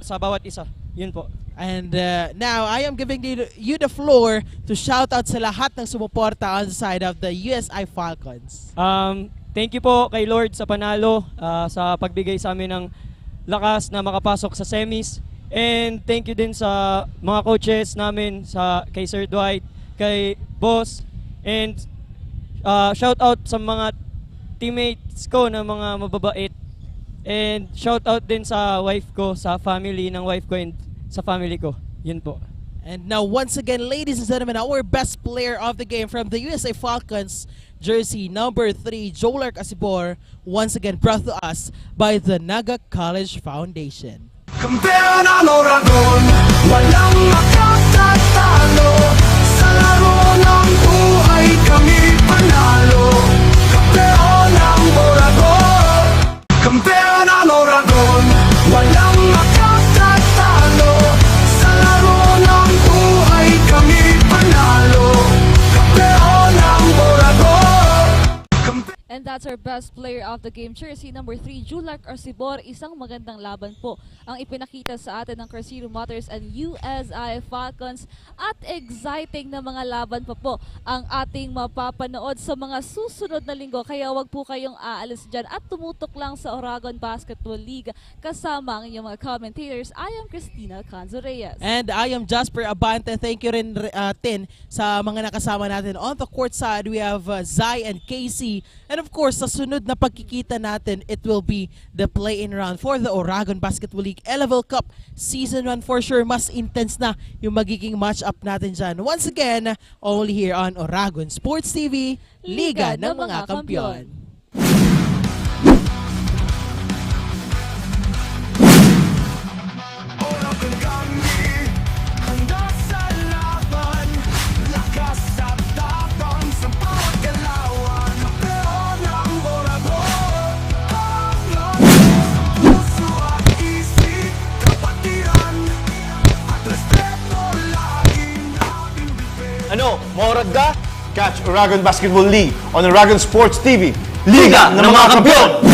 S13: sa bawat isa. Yun po.
S3: And now, I am giving you the floor to shout out sa lahat ng sumuporta on the side of the USI Falcons.
S13: Thank you po kay Lord sa panalo, sa pagbigay sa amin ng lakas na makapasok sa semis. And thank you din sa mga coaches namin, kay Sir Dwight, kay Boss. And shout out sa mga teammates ko na mga mababait. And shout out din sa wife ko, sa family ng wife ko and sa family ko. Yun po.
S3: And now once again, ladies and gentlemen, our best player of the game from the USA Falcons, jersey number 3, Jolark Asibor, once again brought to us by the Naga College Foundation.
S2: Kampeon ang Oragon, walang makatatalo. Sa laro ng buhay kami panalo. Kampeon ang Oragon. Kampeon ang Oragon, walang makatatalo. Sa laro ng buhay kami panalo. Kampeon ang Oragon.
S4: And that's our best player of the game, jersey number 3, Jolark Asibor. Isang magandang laban po ang ipinakita sa atin ng Carcido Motors and USI Falcons. At exciting na mga laban pa po ang ating mapapanood sa mga susunod na linggo. Kaya wag po kayong aalis dyan at tumutok lang sa Oragon Basketball League kasama ang inyong mga commentators. I am Cristina Canzo Reyes.
S3: And I am Jasper Abante. Thank you rin Tin sa mga nakasama natin. On the court side, we have Zai and Casey. And of course, sa sunod na pagkikita natin, it will be the play-in round for the Oragon Basketball League Level Cup Season 1. For sure, mas intense na yung magiging match-up natin dyan. Once again, only here on Oragon Sports TV, Liga ng mga Kampiyon.
S1: Ano, maurad ka? Catch Oragon Basketball League on Oragon Sports TV. Liga ng mga Kampiyon!